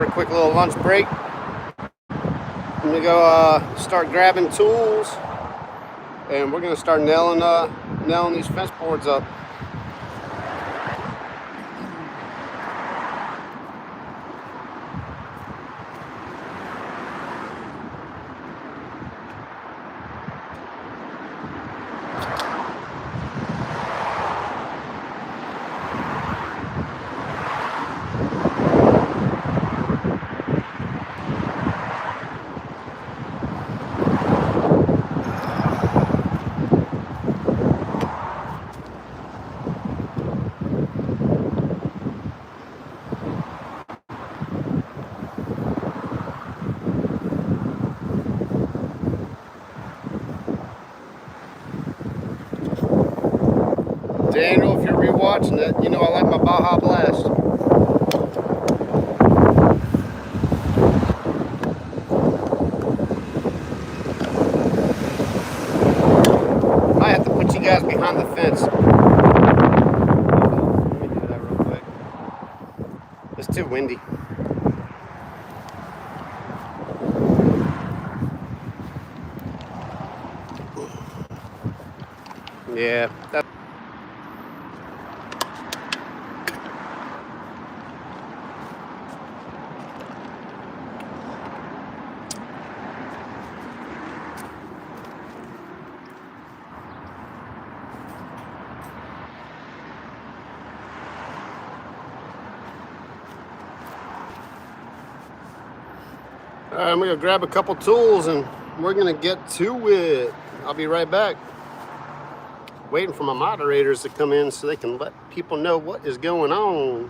For a quick little lunch break. I'm gonna go start grabbing tools, and we're gonna start nailing these fence boards up. Daniel, if you're rewatching it, you know I like my Baja Blast. I have to put you guys behind the fence. Let me do that real quick. It's too windy. Yeah, that. All right, I'm gonna grab a couple tools and we're gonna get to it. I'll be right back. Waiting for my moderators to come in so they can let people know what is going on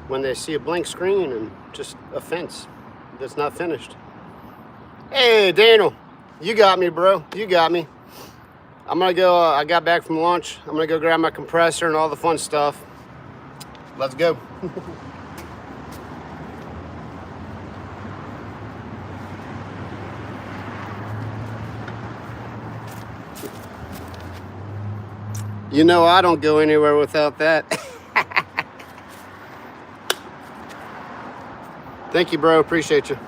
when they see a blank screen and just a fence that's not finished. Hey, Daniel, you got me, bro. You got me. I'm gonna go, I got back from lunch. I'm gonna go grab my compressor and all the fun stuff. Let's go. You know I don't go anywhere without that. Thank you, bro. Appreciate you.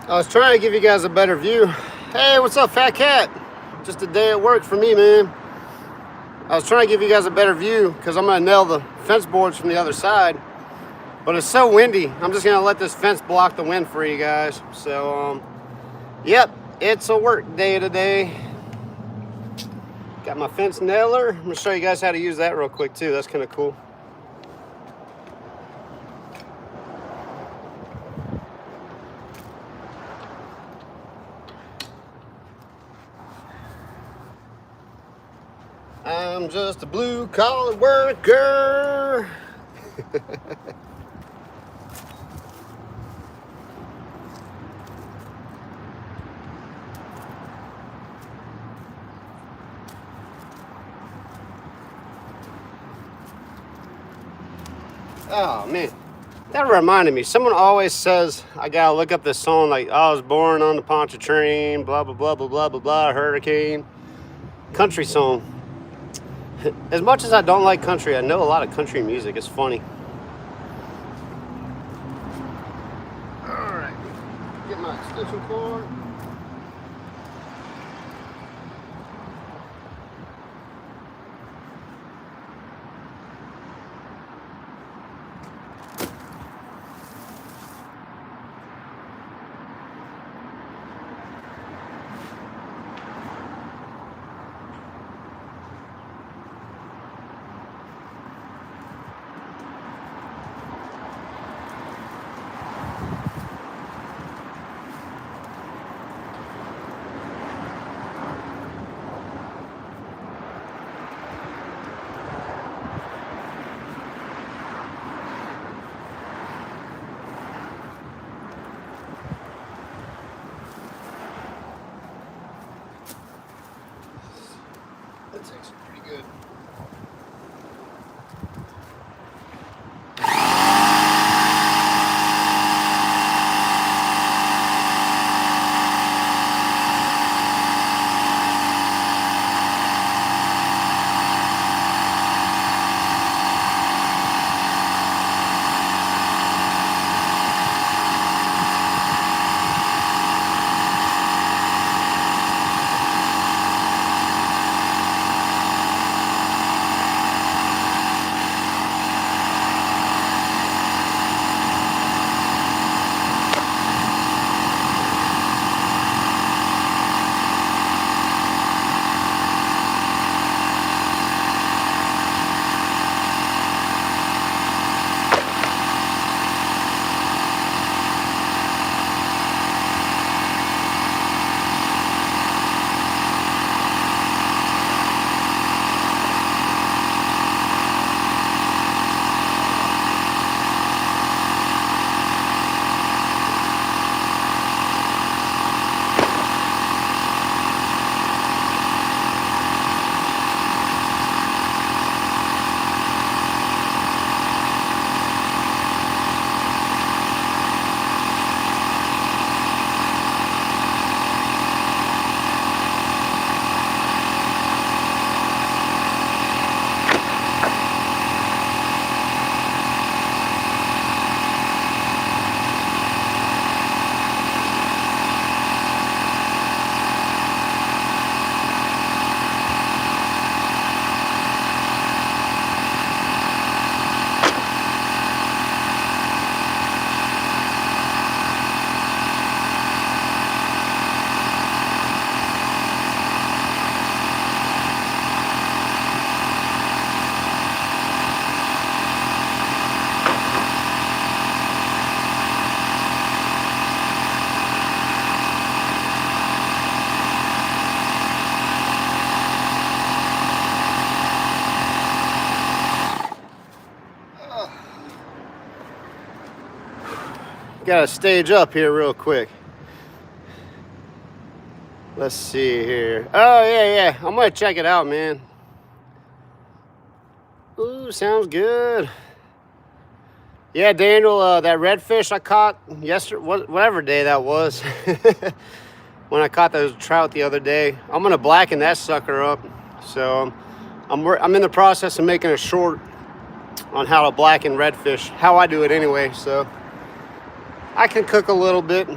I was trying to give you guys a better view. Hey, what's up, Fat Cat? Just a day at work for me, man. I was trying to give you guys a better view because I'm gonna nail the fence boards from the other side, but it's so windy. I'm just gonna let this fence block the wind for you guys. So, yep, it's a work day today. Got my fence nailer. I'm gonna show you guys how to use that real quick too. That's kind of cool. I'm just a blue-collar worker. Oh, man. That reminded me. Someone always says I gotta look up this song like I was born on the Pontchartrain, blah, blah, blah, blah, blah, blah, blah, hurricane. country song. As much as I don't like country, I know a lot of country music. It's funny. Alright, get my extension cord. That's actually pretty good. Gotta stage up here real quick. Let's see here. Oh, yeah. I'm gonna check it out, man. Ooh, sounds good. Yeah, Daniel, that redfish I caught yesterday, whatever day that was, when I caught those trout the other day, I'm gonna blacken that sucker up. So I'm in the process of making a short on how to blacken redfish, how I do it anyway. So I can cook a little bit,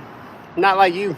not like you.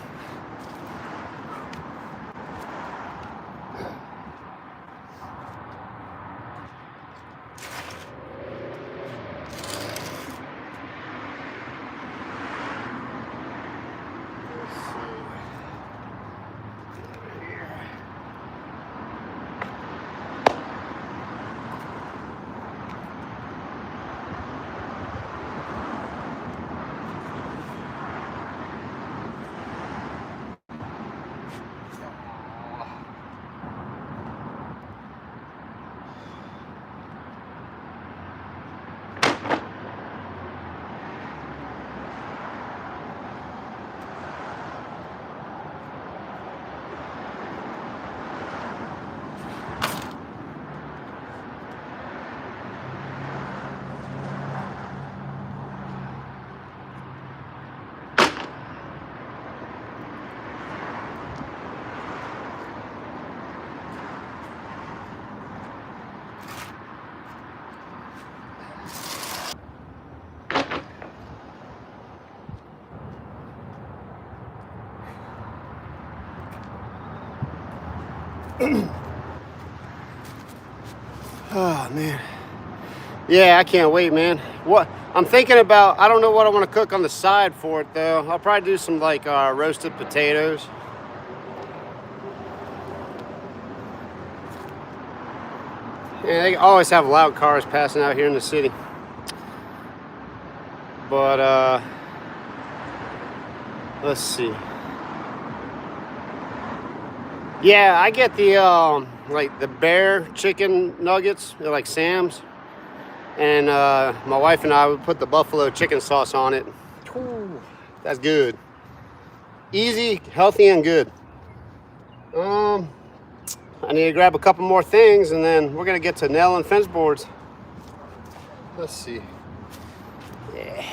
Oh man. Yeah, I can't wait, man. What I'm thinking about, I don't know what I want to cook on the side for it though. I'll probably do some like roasted potatoes. Yeah, they always have loud cars passing out here in the city. But let's see. Yeah, I get the like the bear chicken nuggets. They're like Sam's. And my wife and I would put the buffalo chicken sauce on it. Ooh, that's good. Easy, healthy, and good. I need to grab a couple more things, and then we're gonna get to nailing fence boards. Let's see. Yeah.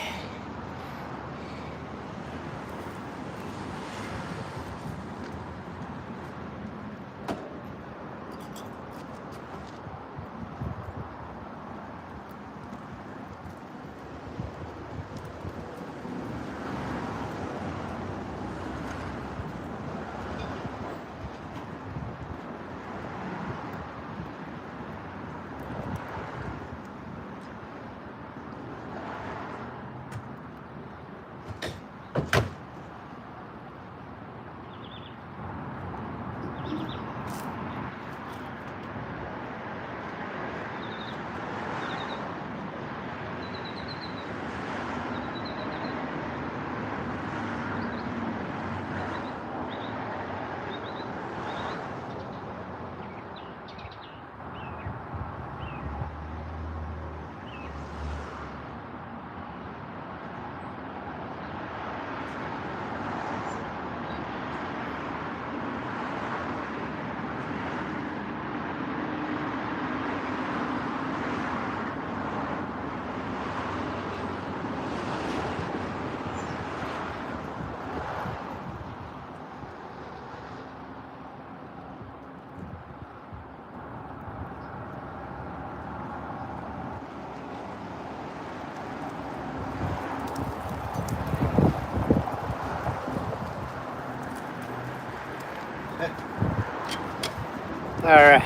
All right,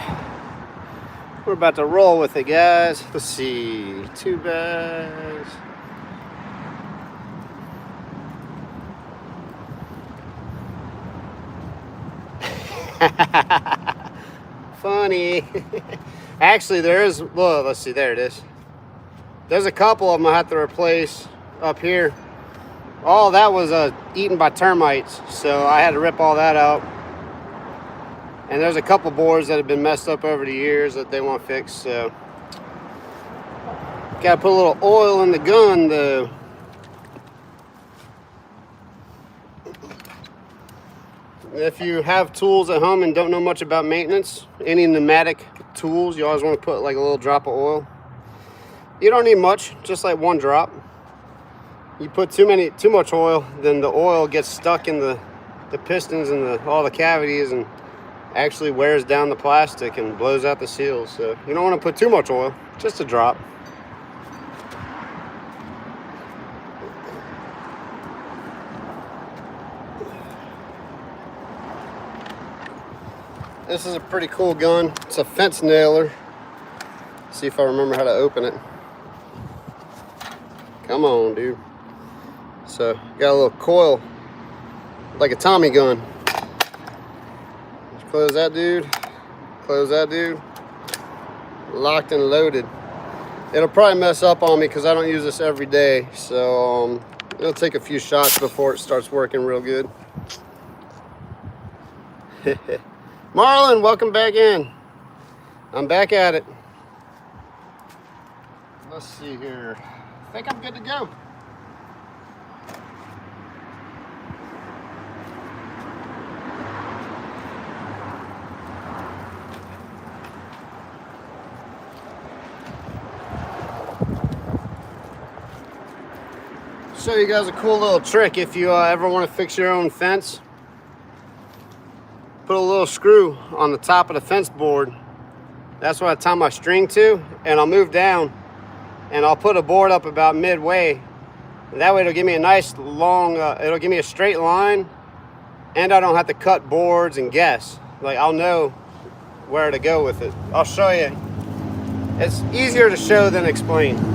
we're about to roll with it, guys. Let's see, 2 bags. Funny. Actually, there is, well, let's see, there it is. There's a couple of them I have to replace up here. All that was eaten by termites, so I had to rip all that out. And there's a couple boards that have been messed up over the years that they want fixed, so. Gotta put a little oil in the gun though. If you have tools at home and don't know much about maintenance, any pneumatic tools, you always want to put like a little drop of oil. You don't need much, just like 1 drop. You put too much oil, then the oil gets stuck in the pistons and all the cavities and actually wears down the plastic and blows out the seals. So you don't want to put too much oil, just a drop. This is a pretty cool gun. It's a fence nailer. Let's see if I remember how to open it. Come on, dude. So got a little coil, like a Tommy gun. Close that dude, close that dude. Locked and loaded. It'll probably mess up on me because I don't use this every day, so it'll take a few shots before it starts working real good. Marlon, welcome back in. I'm back at it. Let's see here. I think I'm good to go. Show you guys a cool little trick if you ever want to fix your own fence. Put a little screw on the top of the fence board. That's what I tie my string to, and I'll move down and I'll put a board up about midway. And that way it'll give me a nice long, it'll give me a straight line, and I don't have to cut boards and guess. Like I'll know where to go with it. I'll show you. It's easier to show than explain.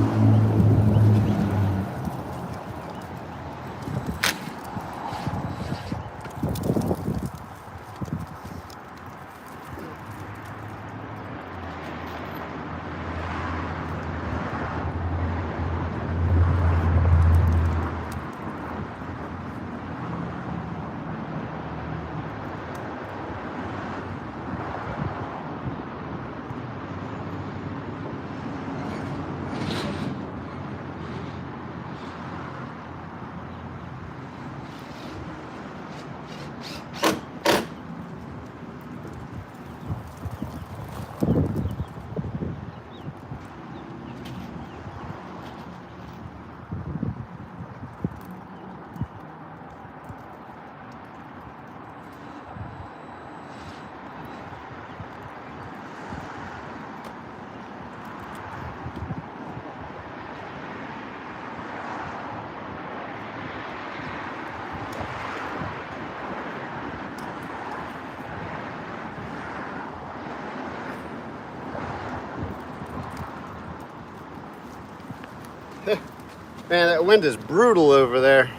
Man, that wind is brutal over there.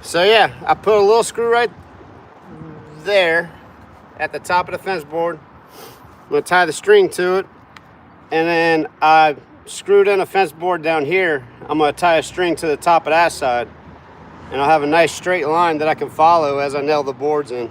So yeah, I put a little screw right there at the top of the fence board. I'm gonna tie the string to it, and then I screwed in a fence board down here. I'm gonna tie a string to the top of that side, and I'll have a nice straight line that I can follow as I nail the boards in.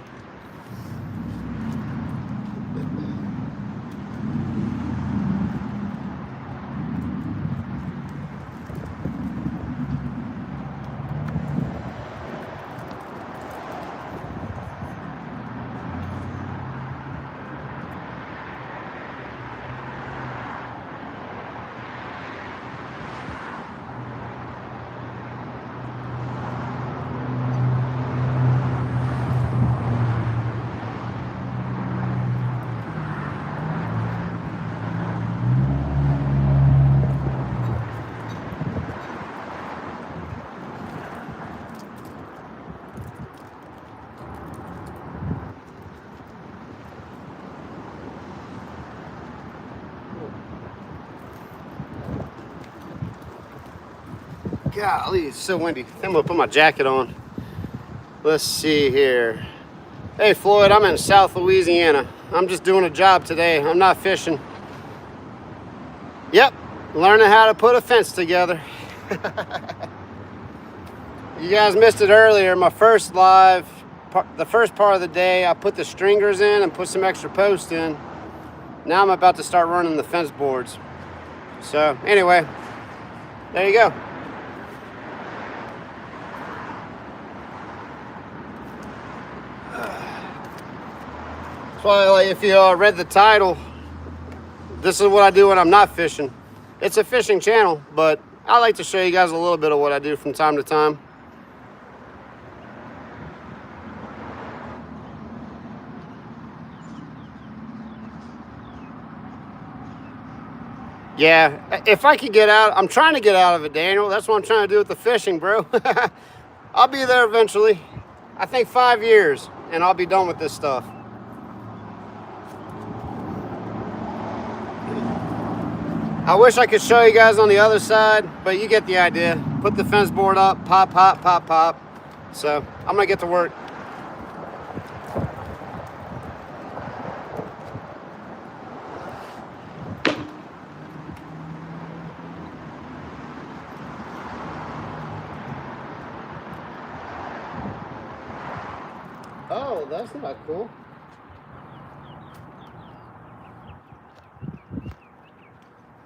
Golly, it's so windy. I'm gonna put my jacket on. Let's see here. Hey Floyd, I'm in South Louisiana. I'm just doing a job today. I'm not fishing. Yep, learning how to put a fence together. You guys missed it earlier. My first live, the first part of the day, I put the stringers in and put some extra posts in. Now I'm about to start running the fence boards. So anyway, there you go. So if you read the title, this is what I do when I'm not fishing. It's a fishing channel, but I like to show you guys a little bit of what I do from time to time. Yeah, if I could get out, I'm trying to get out of it, Daniel. That's what I'm trying to do with the fishing, bro. I'll be there eventually. I think 5 years, and I'll be done with this stuff. I wish I could show you guys on the other side, but you get the idea. Put the fence board up, pop, pop, pop, pop. So I'm gonna get to work. Oh, that's not cool.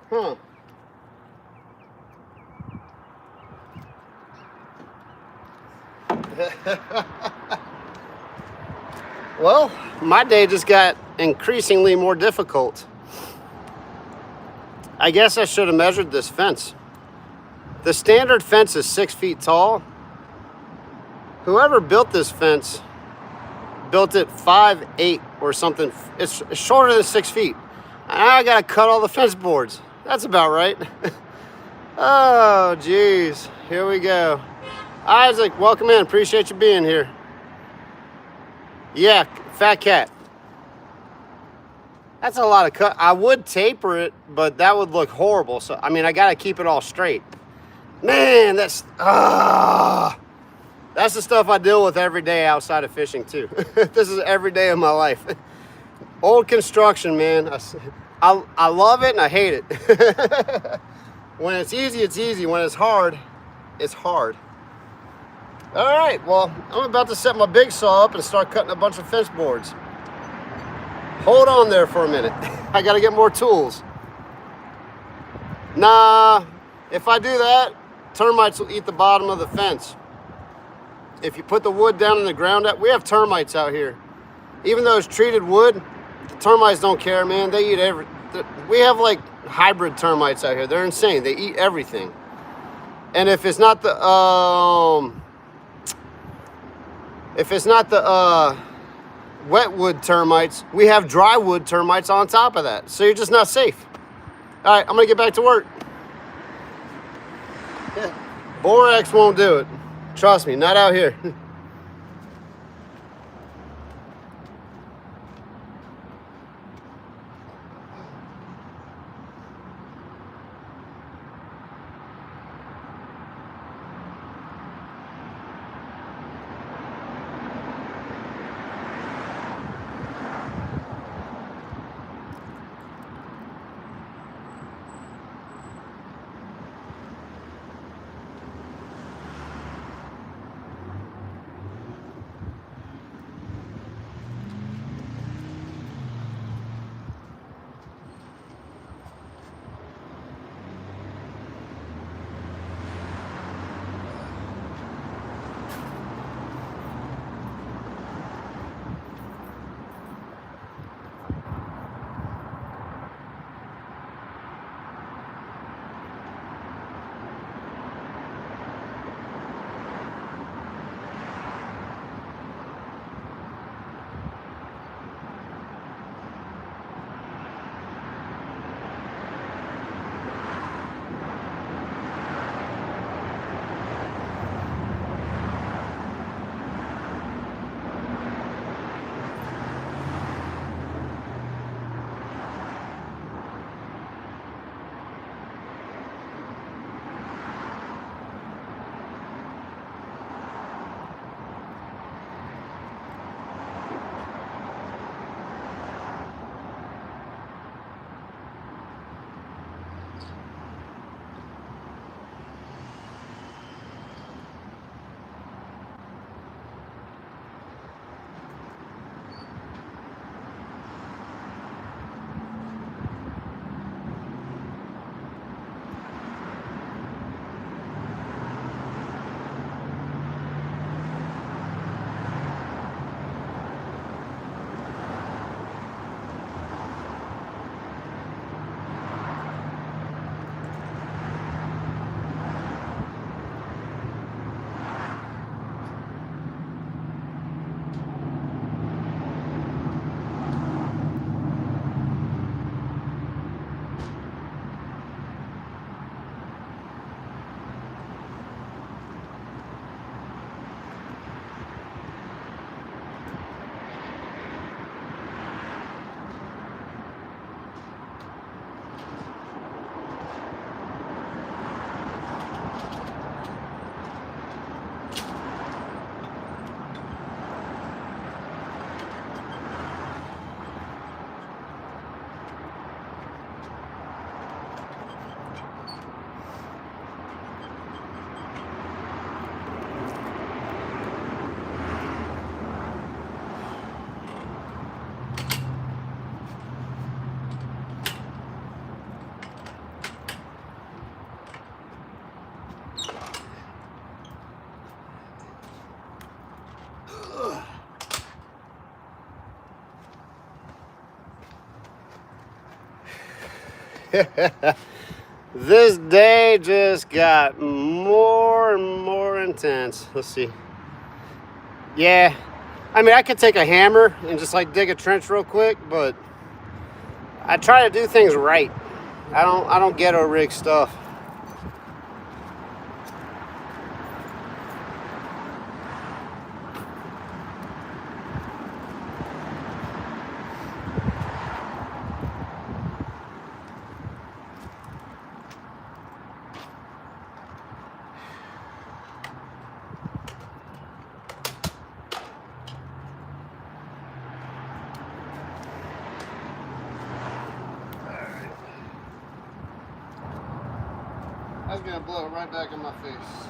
Huh. Well, my day just got increasingly more difficult. I guess I should have measured this fence. The standard fence is 6 feet tall. Whoever built this fence built it 5'8" or something. It's shorter than 6 feet. And I gotta cut all the fence boards. That's about right. Oh, geez. Here we go. Isaac, welcome in. Appreciate you being here. Yeah, fat cat. That's a lot of cut. I would taper it, but that would look horrible. So, I mean, I got to keep it all straight. Man, that's the stuff I deal with every day outside of fishing too. This is every day of my life. Old construction, man. I love it and I hate it. When it's easy, it's easy. When it's hard, it's hard. All right, well, I'm about to set my big saw up and start cutting a bunch of fence boards. Hold on there for a minute. I got to get more tools. Nah, if I do that, termites will eat the bottom of the fence. If you put the wood down in the ground, we have termites out here. Even though it's treated wood, the termites don't care, man. They eat we have like hybrid termites out here. They're insane. They eat everything. And if it's not the wet wood termites, we have dry wood termites on top of that. So you're just not safe. All right, I'm gonna get back to work. Yeah. Borax won't do it. Trust me, not out here. This day just got more and more intense. Let's see. Yeah, I mean, I could take a hammer and just like dig a trench real quick, but I try to do things right. I don't ghetto rig stuff. That's gonna blow right back in my face.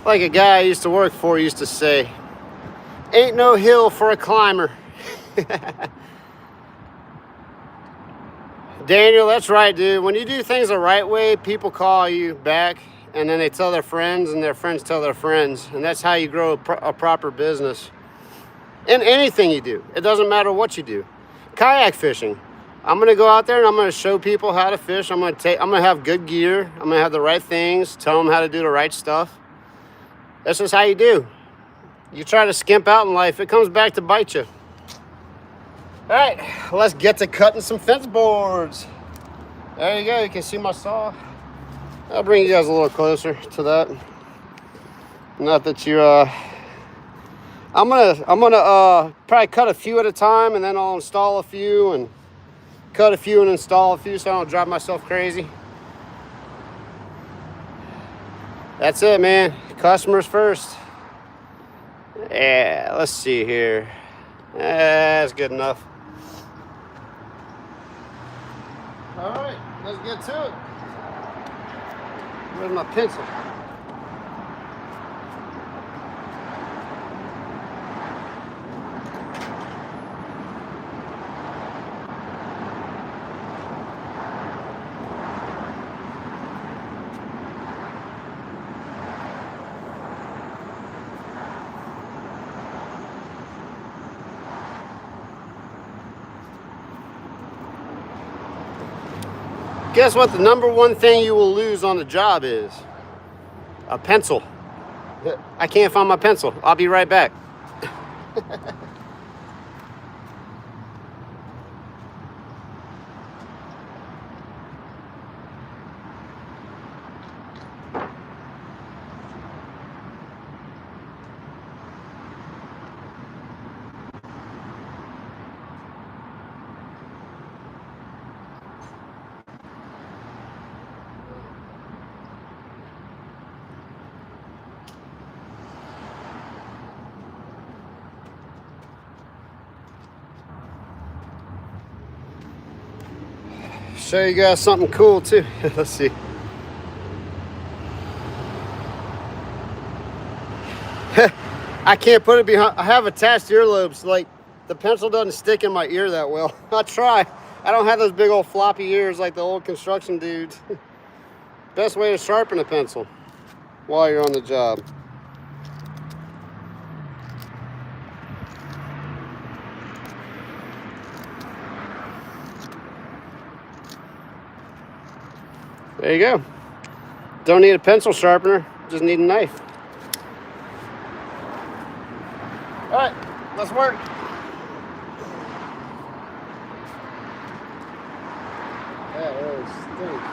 Like a guy I used to work for used to say, ain't no hill for a climber. Daniel, that's right, dude. When you do things the right way, people call you back, and then they tell their friends, and their friends tell their friends. And that's how you grow a proper business. In anything you do, it doesn't matter what you do. Kayak fishing. I'm gonna go out there and I'm gonna show people how to fish. I'm gonna have good gear. I'm gonna have the right things, tell them how to do the right stuff. That's just how you do. You try to skimp out in life, it comes back to bite you. All right, let's get to cutting some fence boards. There you go, you can see my saw. I'll bring you guys a little closer to that. Not that you, I'm gonna probably cut a few at a time, and then I'll install a few and cut a few and install a few so I don't drive myself crazy. That's it, man. Customers first. Yeah, let's see here. That's good enough. All right, let's get to it. Where's my pencil? Guess what the number one thing you will lose on the job is? A pencil. I can't find my pencil. I'll be right back. Show you guys something cool too. Let's see. I can't put it behind. I have attached earlobes. Like the pencil doesn't stick in my ear that well. I try. I don't have those big old floppy ears like the old construction dudes. Best way to sharpen a pencil while you're on the job. There you go. Don't need a pencil sharpener, just need a knife. All right, let's work. That really stinks.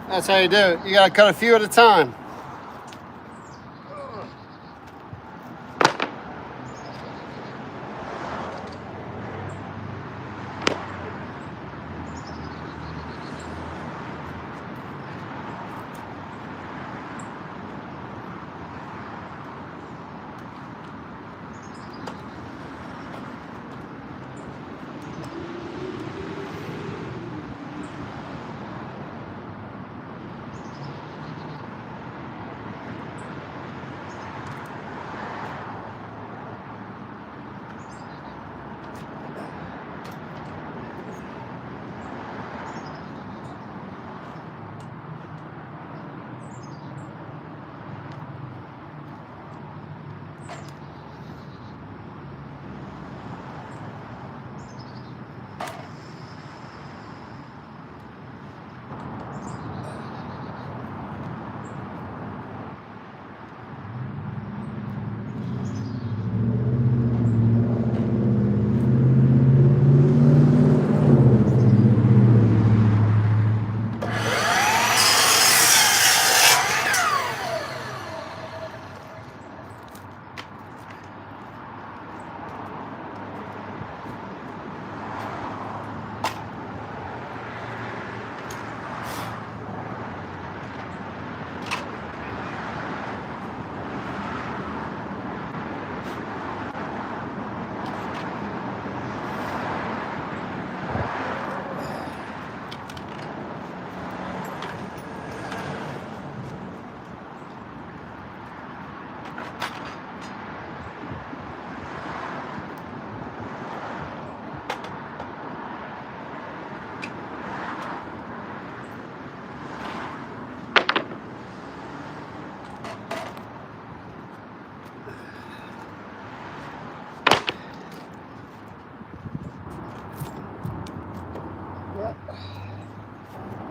That's how you do it. You gotta cut a few at a time.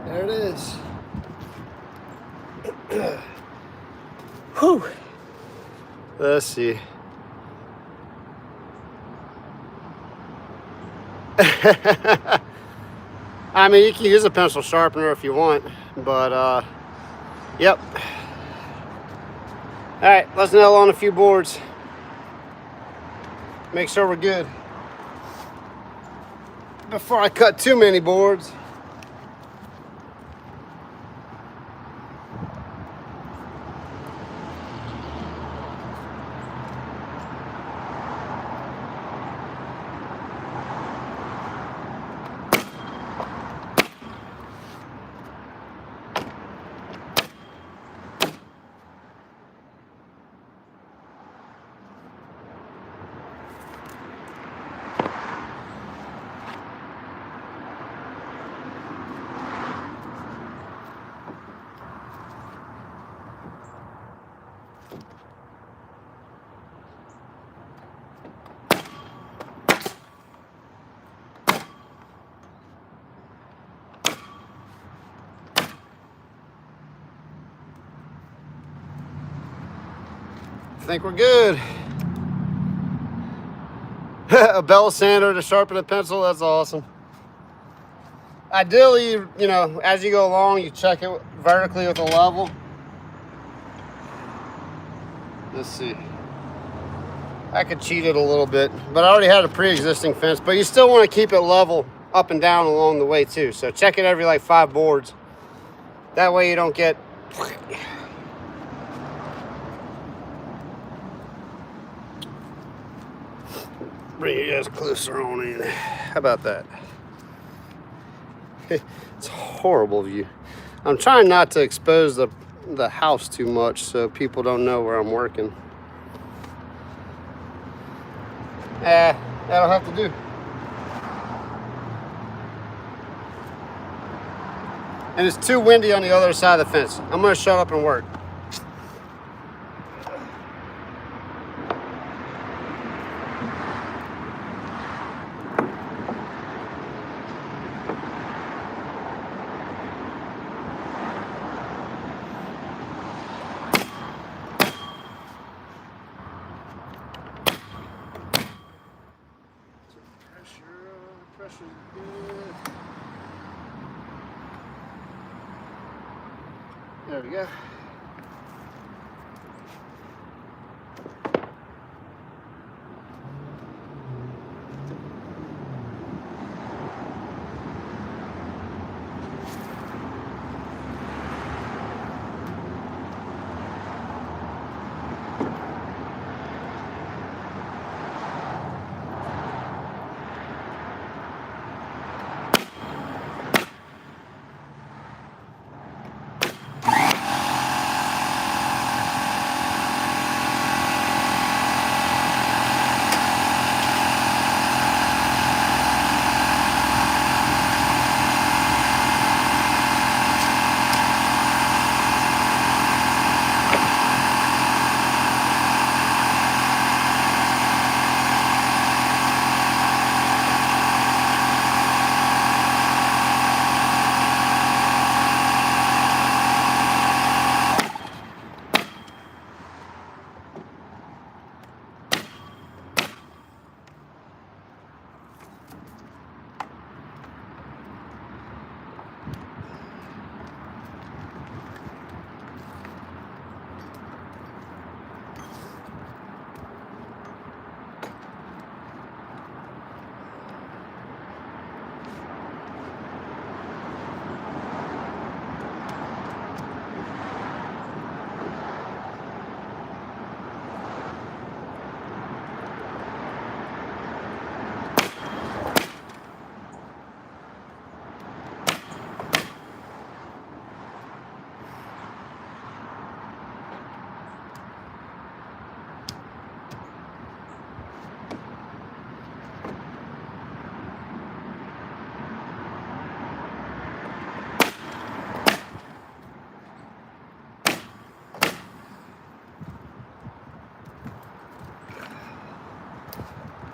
There it is. Whew. Let's see. I mean, you can use a pencil sharpener if you want, but yep. All right, let's nail on a few boards. Make sure we're good before I cut too many boards. I think we're good. A bell sander to sharpen a pencil, that's awesome. Ideally, you know, as you go along, you check it vertically with a level. Let's see. I could cheat it a little bit, but I already had a pre-existing fence, but you still want to keep it level up and down along the way too. So check it every like 5 boards. That way you don't get... Bring you guys closer on in. How about that? It's a horrible view. I'm trying not to expose the house too much so people don't know where I'm working. That'll have to do. And it's too windy on the other side of the fence. I'm gonna shut up and work. Pressure's good. There we go.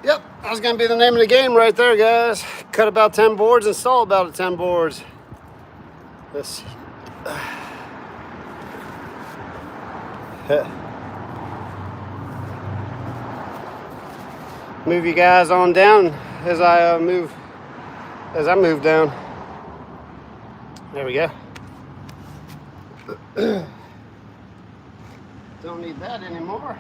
Yep, that's gonna be the name of the game right there, guys. Cut about 10 boards, install about 10 boards. Let's move you guys on down as I move down. There we go. Don't need that anymore.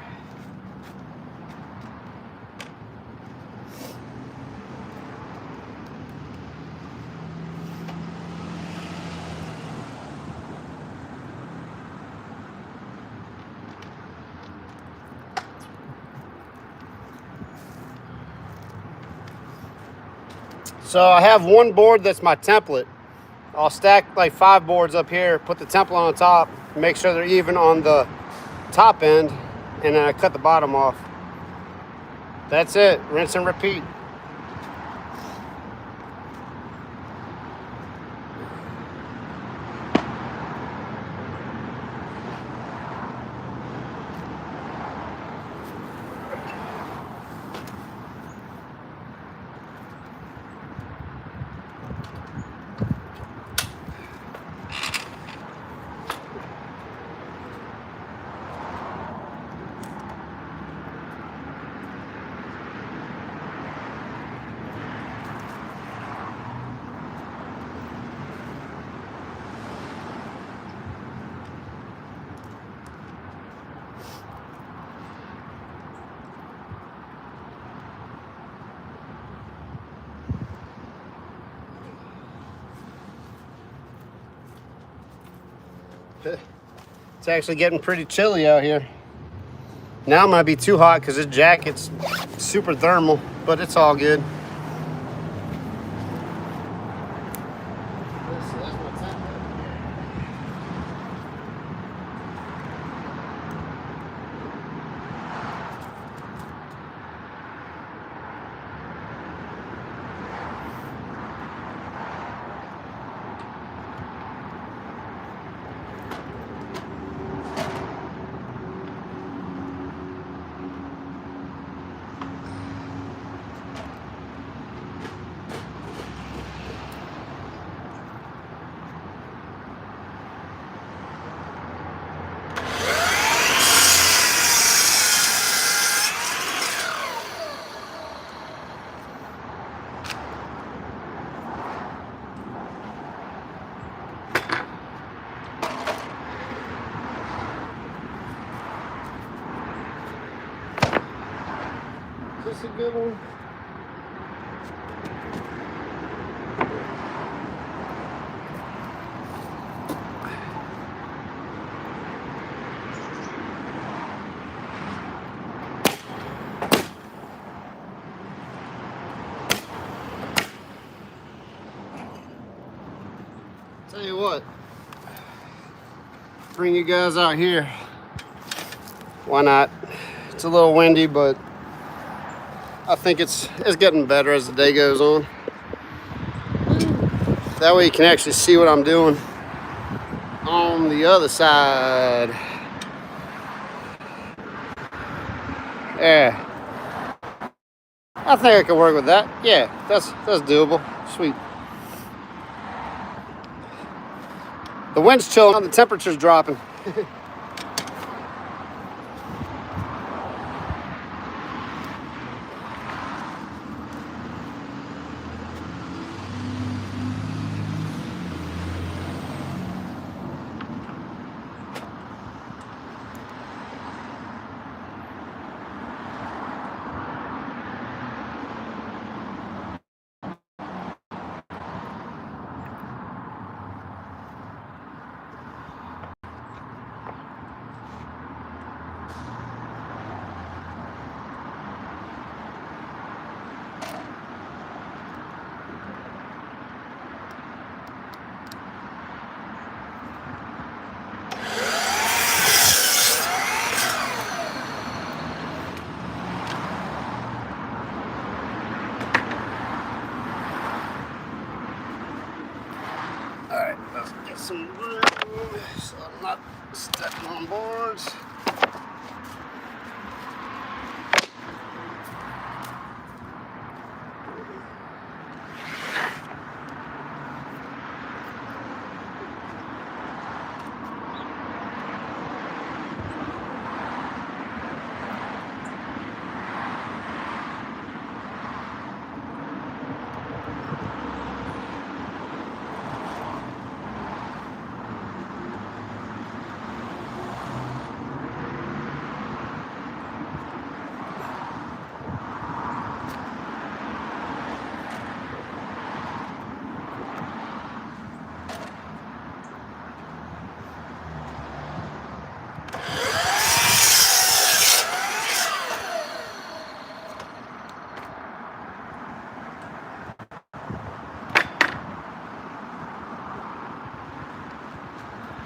So I have one board that's my template. I'll stack like 5 boards up here, put the template on the top, make sure they're even on the top end, and then I cut the bottom off. That's it, rinse and repeat. It's actually getting pretty chilly out here. Now it might be too hot because this jacket's super thermal, but it's all good. Is this a good one? Tell you what, bring you guys out here. Why not? It's a little windy, but I think it's getting better as the day goes on. That way you can actually see what I'm doing on the other side. Yeah. I think I can work with that. Yeah, that's doable. Sweet. The wind's chilling, the temperature's dropping. Alright, let's get some room so I'm not stepping on boards.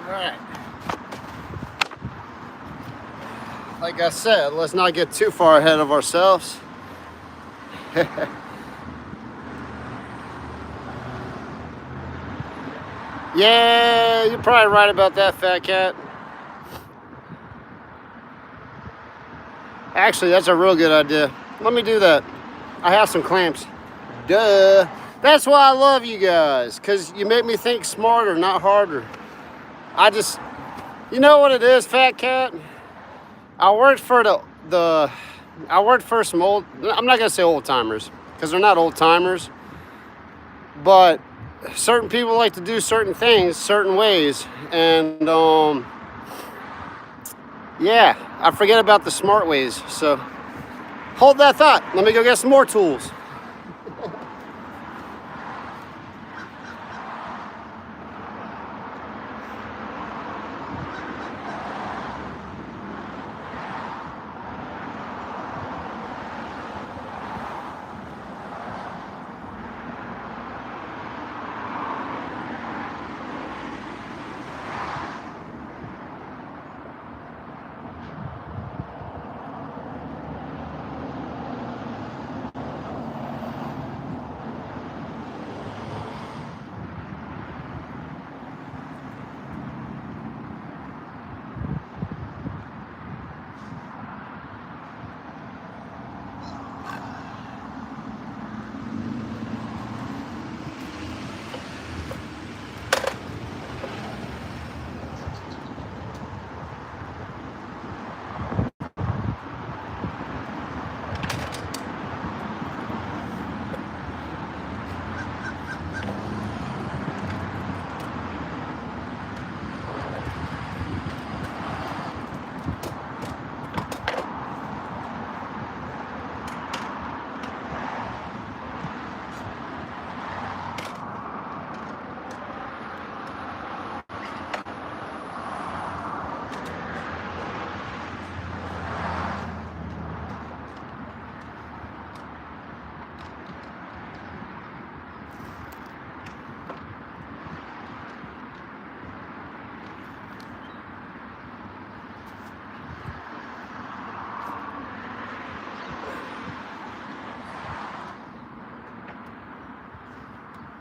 Alright. Like I said, let's not get too far ahead of ourselves. Yeah, you're probably right about that, fat cat. Actually, that's a real good idea. Let me do that. I have some clamps. Duh. That's why I love you guys, because you make me think smarter, not harder. You know what it is, fat cat? I worked for I worked for some I'm not gonna say old timers, because they're not old timers, but certain people like to do certain things certain ways, and yeah, I forget about the smart ways. So hold that thought. Let me go get some more tools.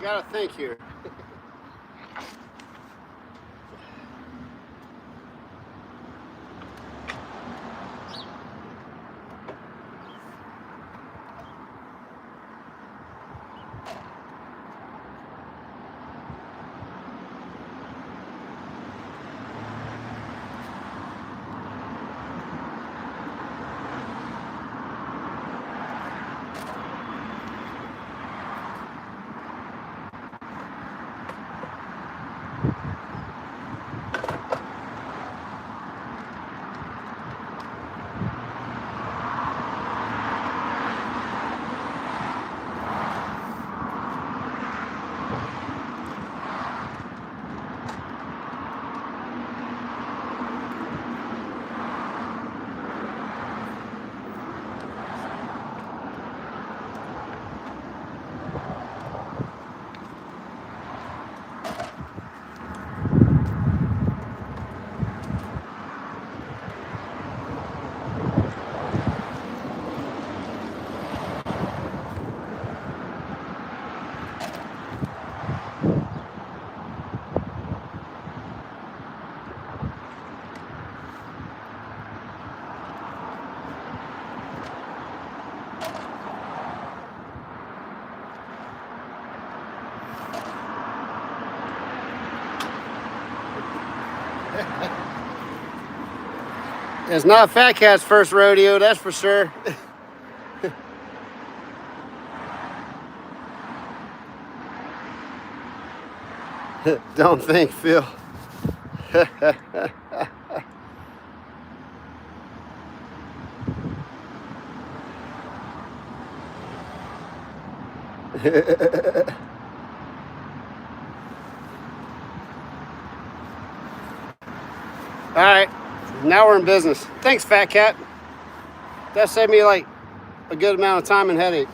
Gotta think here. It's not Fat Cat's first rodeo, that's for sure. Don't think, Phil. All right, now we're in business. Thanks, Fat Cat. That saved me like a good amount of time and headache.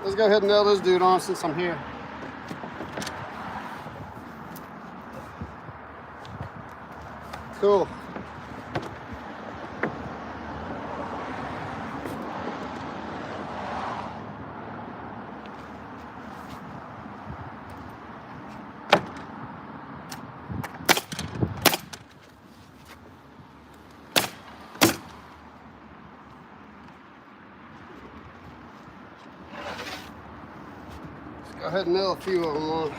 Let's go ahead and nail this dude on since I'm here. Cool. Go ahead and nail a few of them on.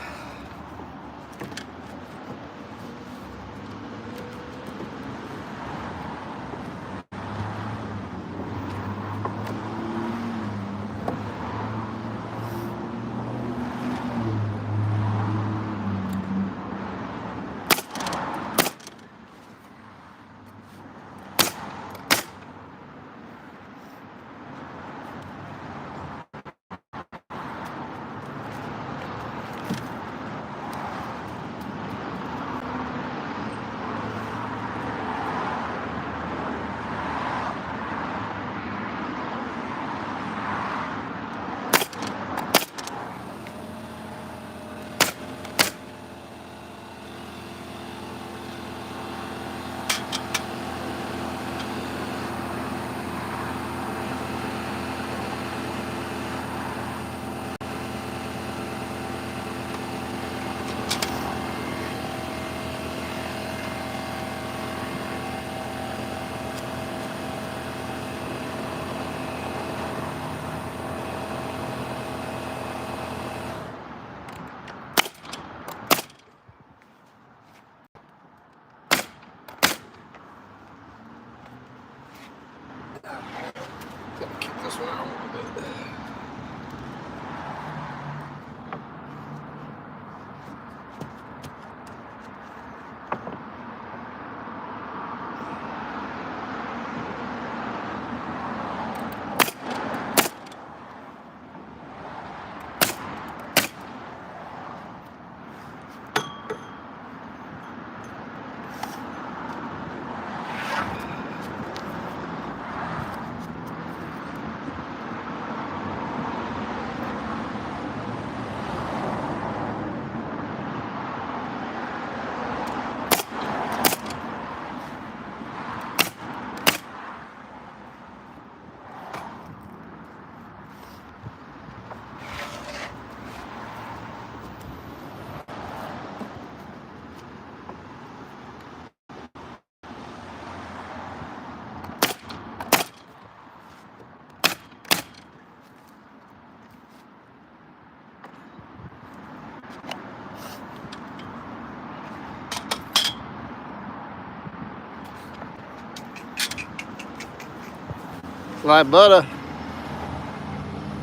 Like butter.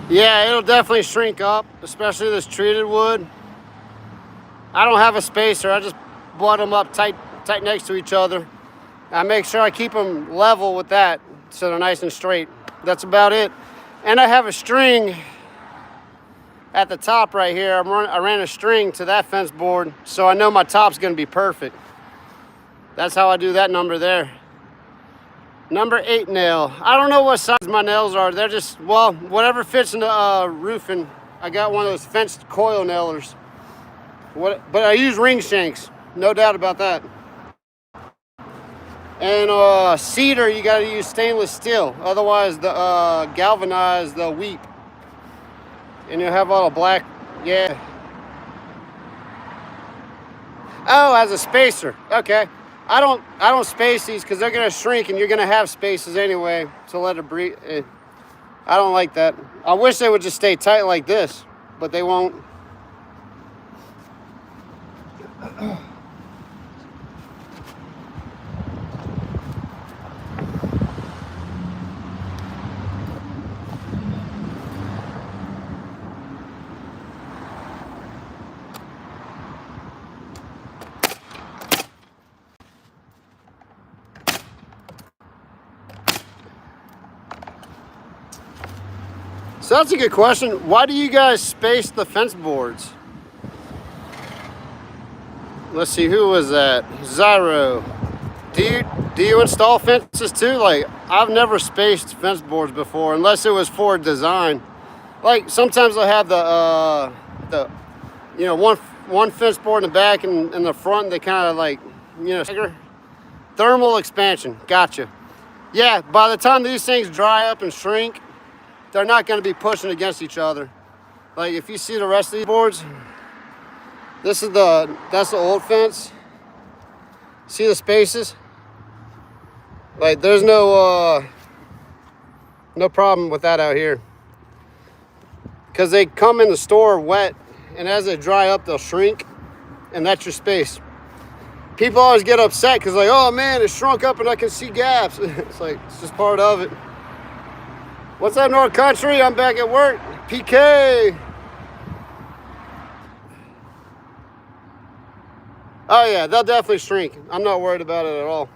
Yeah, it'll definitely shrink up, especially this treated wood. I don't have a spacer. I just butt them up tight next to each other. I make sure I keep them level with that so they're nice and straight. That's about it. And I have a string at the top right here. I ran a string to that fence board, so I know my top's gonna be perfect. That's how I do that number there. Number 8 nail. I don't know what size my nails are. They're just, well, whatever fits in the roofing. I got one of those fenced coil nailers. But I use ring shanks, no doubt about that. And cedar, you gotta use stainless steel. Otherwise, the galvanized, they'll weep. And you'll have all the black, yeah. Oh, as a spacer, okay. I don't space these because they're gonna shrink and you're gonna have spaces anyway to let it breathe. I don't like that. I wish they would just stay tight like this, but they won't. So that's a good question. Why do you guys space the fence boards? Let's see, who was that? Zyro. Do you install fences too? Like, I've never spaced fence boards before unless it was for design. Like sometimes I have the you know, one fence board in the back and in the front. They kind of like, you know, thermal expansion. Gotcha. Yeah, by the time these things dry up and shrink, they're not going to be pushing against each other. Like if you see the rest of these boards, that's the old fence. See the spaces? Like there's no problem with that out here. Because they come in the store wet, and as they dry up, they'll shrink, and that's your space. People always get upset because like, oh man, it shrunk up and I can see gaps. It's like, it's just part of it. What's up, North Country? I'm back at work. PK. Oh yeah, they'll definitely shrink. I'm not worried about it at all.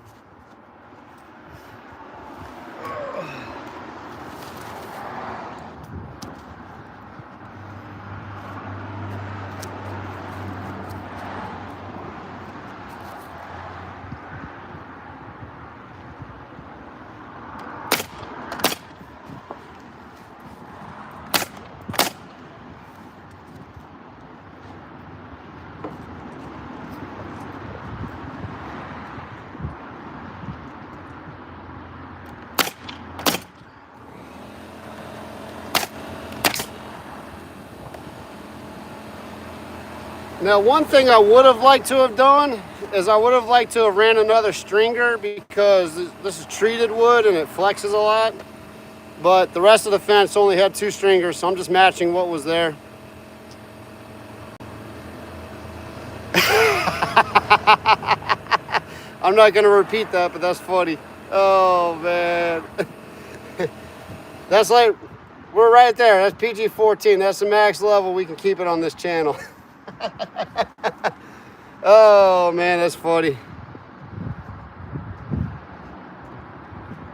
Now, one thing I would have liked to have done is I would have liked to have ran another stringer because this is treated wood and it flexes a lot. But the rest of the fence only had 2 stringers, so I'm just matching what was there. I'm not going to repeat that, but that's funny. Oh, man. That's like, we're right there. That's PG-14. That's the max level we can keep it on this channel. Oh man, that's funny.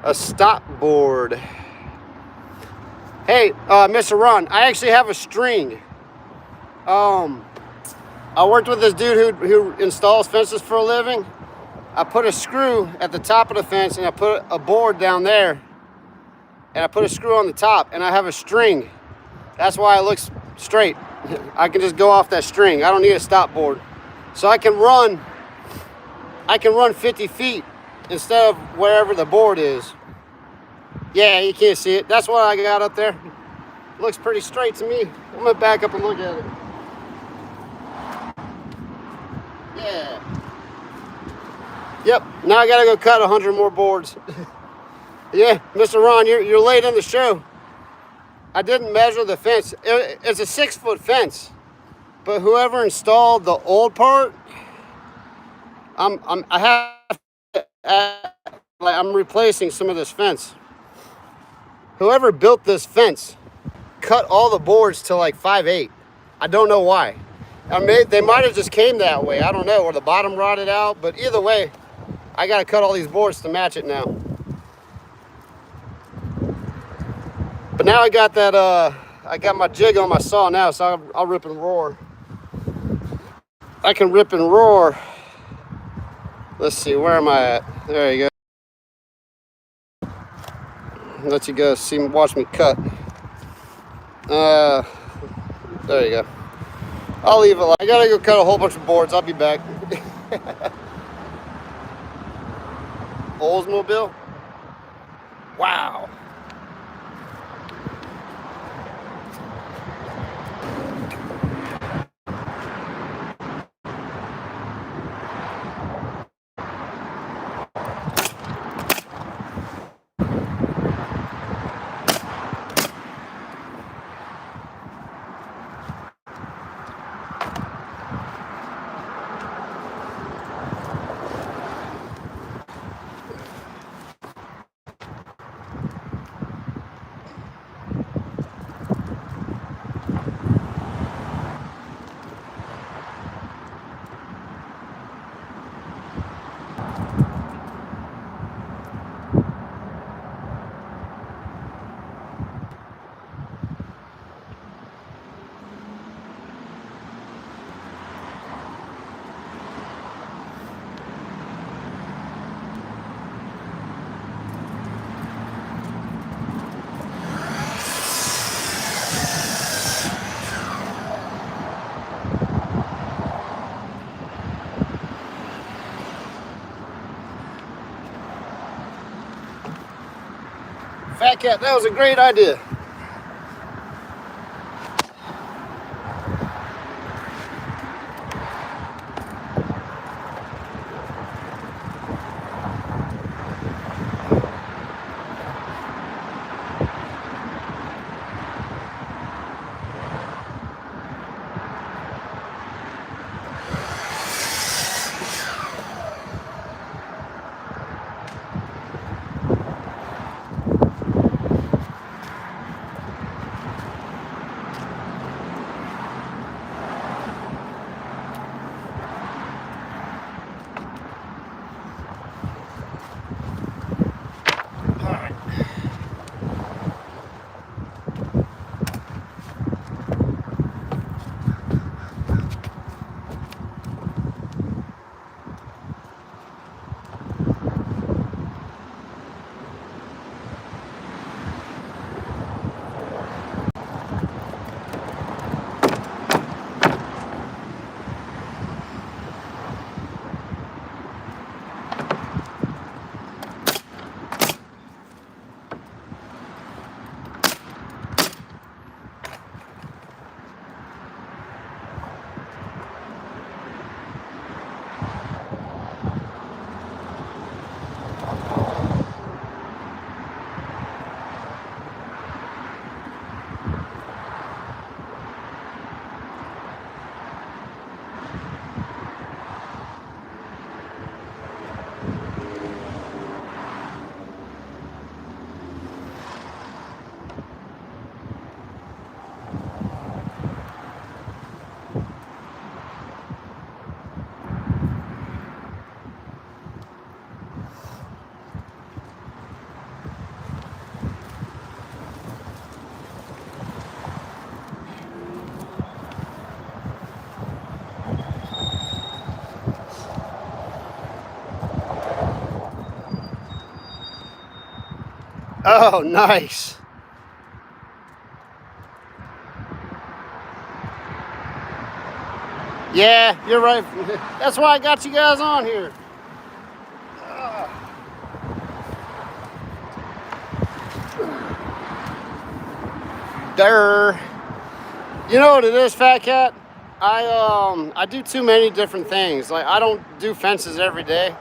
A stop board. Hey, Mr. Ron, I actually have a string. I worked with this dude who installs fences for a living. I put a screw at the top of the fence and I put a board down there and I put a screw on the top and I have a string. That's why it looks straight. I can just go off that string. I don't need a stop board. So I can run 50 feet instead of wherever the board is. Yeah, you can't see it. That's what I got up there. Looks pretty straight to me. I'm gonna back up and look at it. Yeah. Yep, now I gotta go cut 100 more boards. Yeah, Mr. Ron, you're late on the show. I didn't measure the fence. It's a 6-foot fence, but whoever installed the old part, I'm replacing some of this fence. Whoever built this fence cut all the boards to like 5/8. I don't know why. I mean, they might have just came that way. I don't know, or the bottom rotted out. But either way, I got to cut all these boards to match it now. But now I got that, I got my jig on my saw now, so I'll rip and roar. I can rip and roar. Let's see, where am I at? There you go. Let you go see, watch me cut. There you go. I'll leave it. I gotta go cut a whole bunch of boards. I'll be back. Oldsmobile? Wow. Fat Cat, that was a great idea. Oh, nice. Yeah, you're right. That's why I got you guys on here. Durr. You know what it is, Fat Cat? I do too many different things. Like, I don't do fences every day.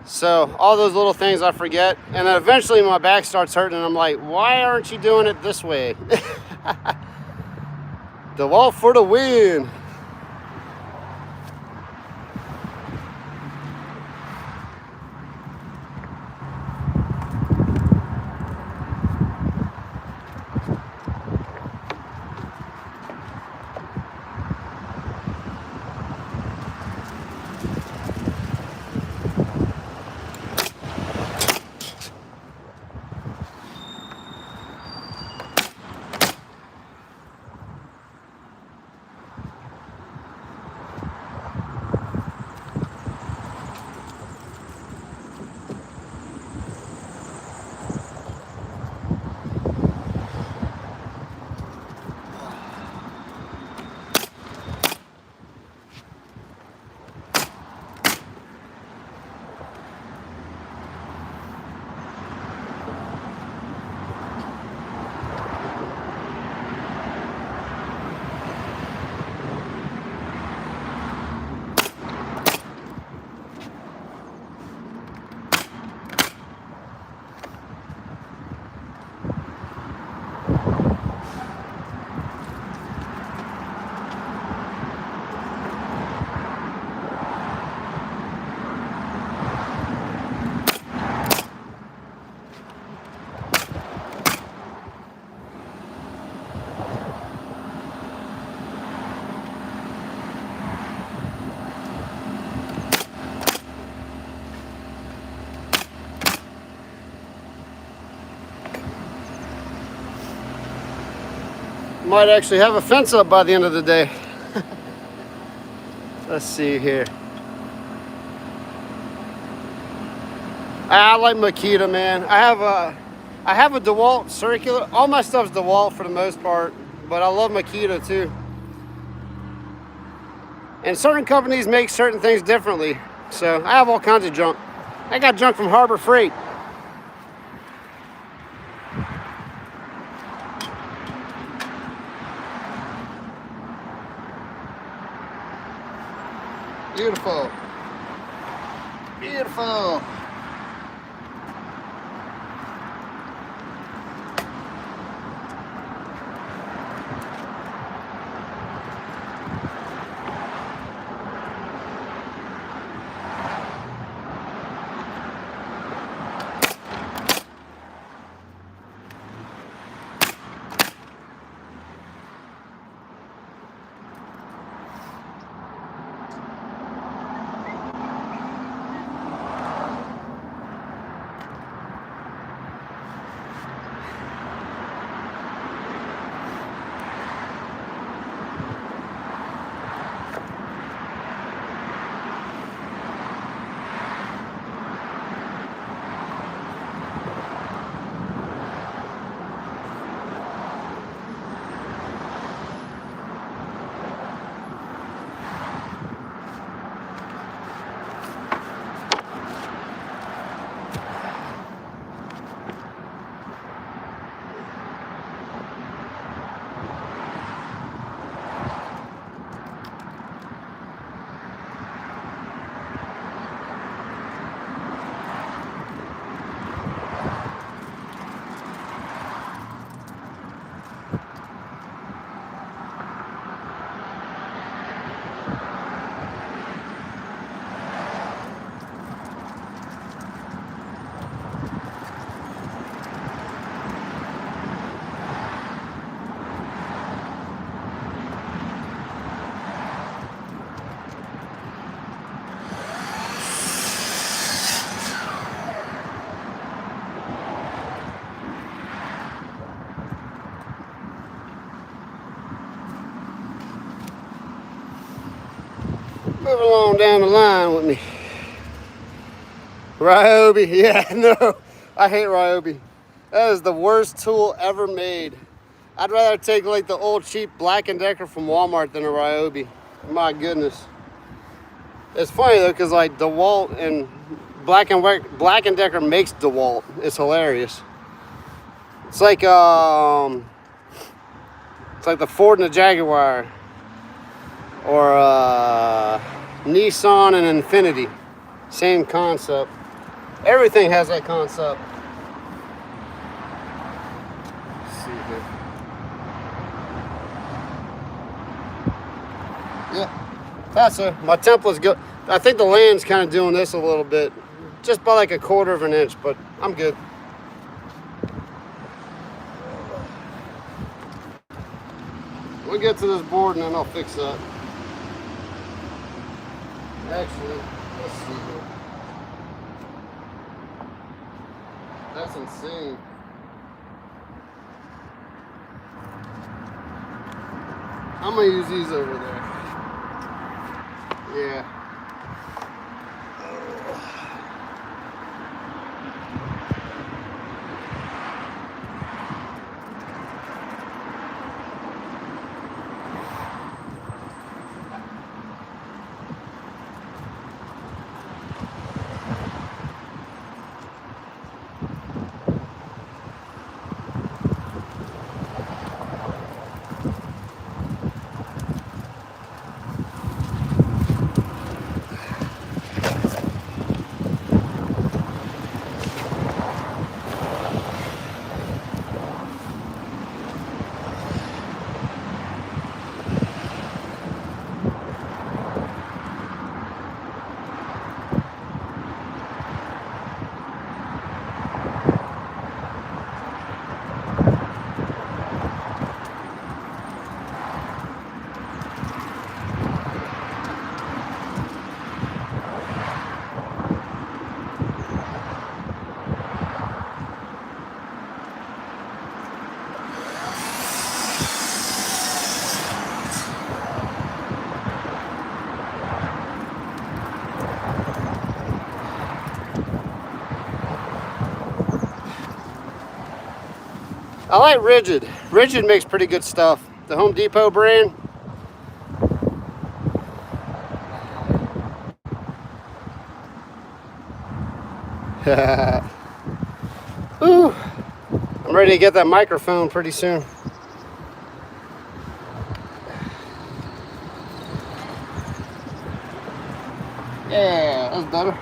So all those little things I forget. And then eventually my back starts hurting and I'm like, why aren't you doing it this way? The wall for the win. Might actually have a fence up by the end of the day. Let's see here. I like Makita, man. I have a DeWalt circular. All my stuff's DeWalt for the most part, but I love Makita too. And certain companies make certain things differently. So I have all kinds of junk. I got junk from Harbor Freight. Beautiful. Beautiful. Moving along down the line with me. Ryobi, yeah, no, I hate Ryobi. That is the worst tool ever made. I'd rather take like the old cheap Black & Decker from Walmart than a Ryobi. My goodness. It's funny though, cause like DeWalt and Black & Decker makes DeWalt. It's hilarious. It's like the Ford and the Jaguar, or Nissan and Infiniti. Same concept. Everything has that concept. Let's see here. Yeah, that's it. My template's good. I think the land's kind of doing this a little bit, just by like 1/4 of an inch, but I'm good. We'll get to this board and then I'll fix that. Actually, let's see here. That's insane. I'm gonna use these over there. Yeah. I like Rigid. Rigid makes pretty good stuff. The Home Depot brand. Ooh, I'm ready to get that microphone pretty soon. Yeah, that's better.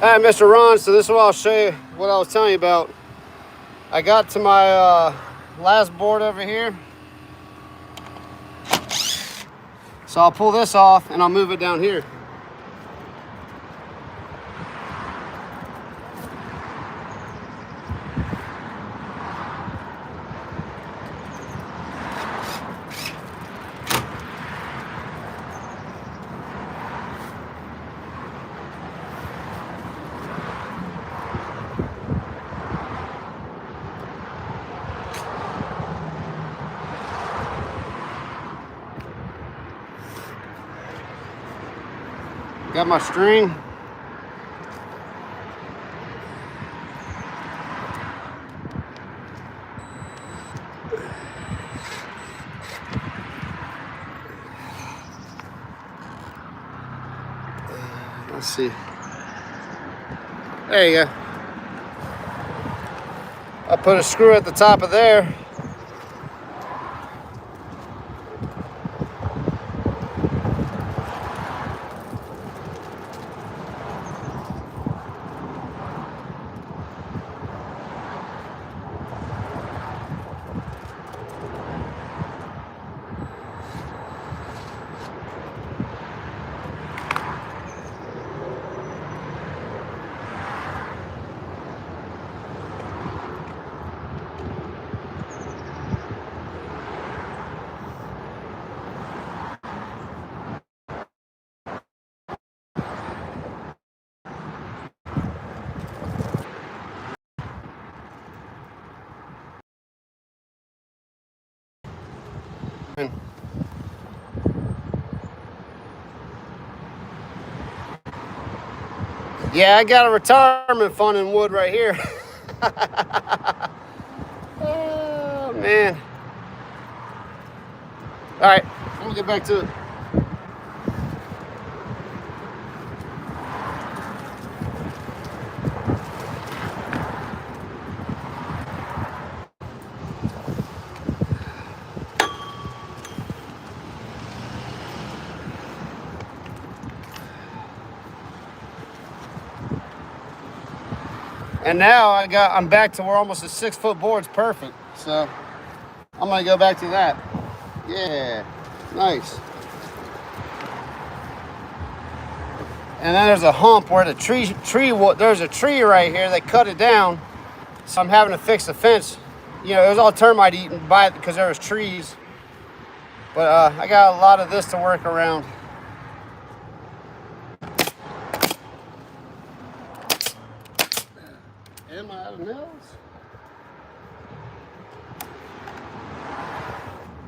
All right, Mr. Ron, so this is what I'll show you, what I was telling you about. I got to my last board over here. So I'll pull this off and I'll move it down here. Got my string. Let's see. There you go. I put a screw at the top of there. Yeah, I got a retirement fund in wood right here. Oh, man. All right, I'm gonna get back to it. And now I'm back to where almost a 6 foot board's perfect. So I'm gonna go back to that. Yeah, nice. And then there's a hump where the there's a tree right here. They cut it down, so I'm having to fix the fence. You know, it was all termite eaten by it because there was trees. But I got a lot of this to work around. Am I out of nails?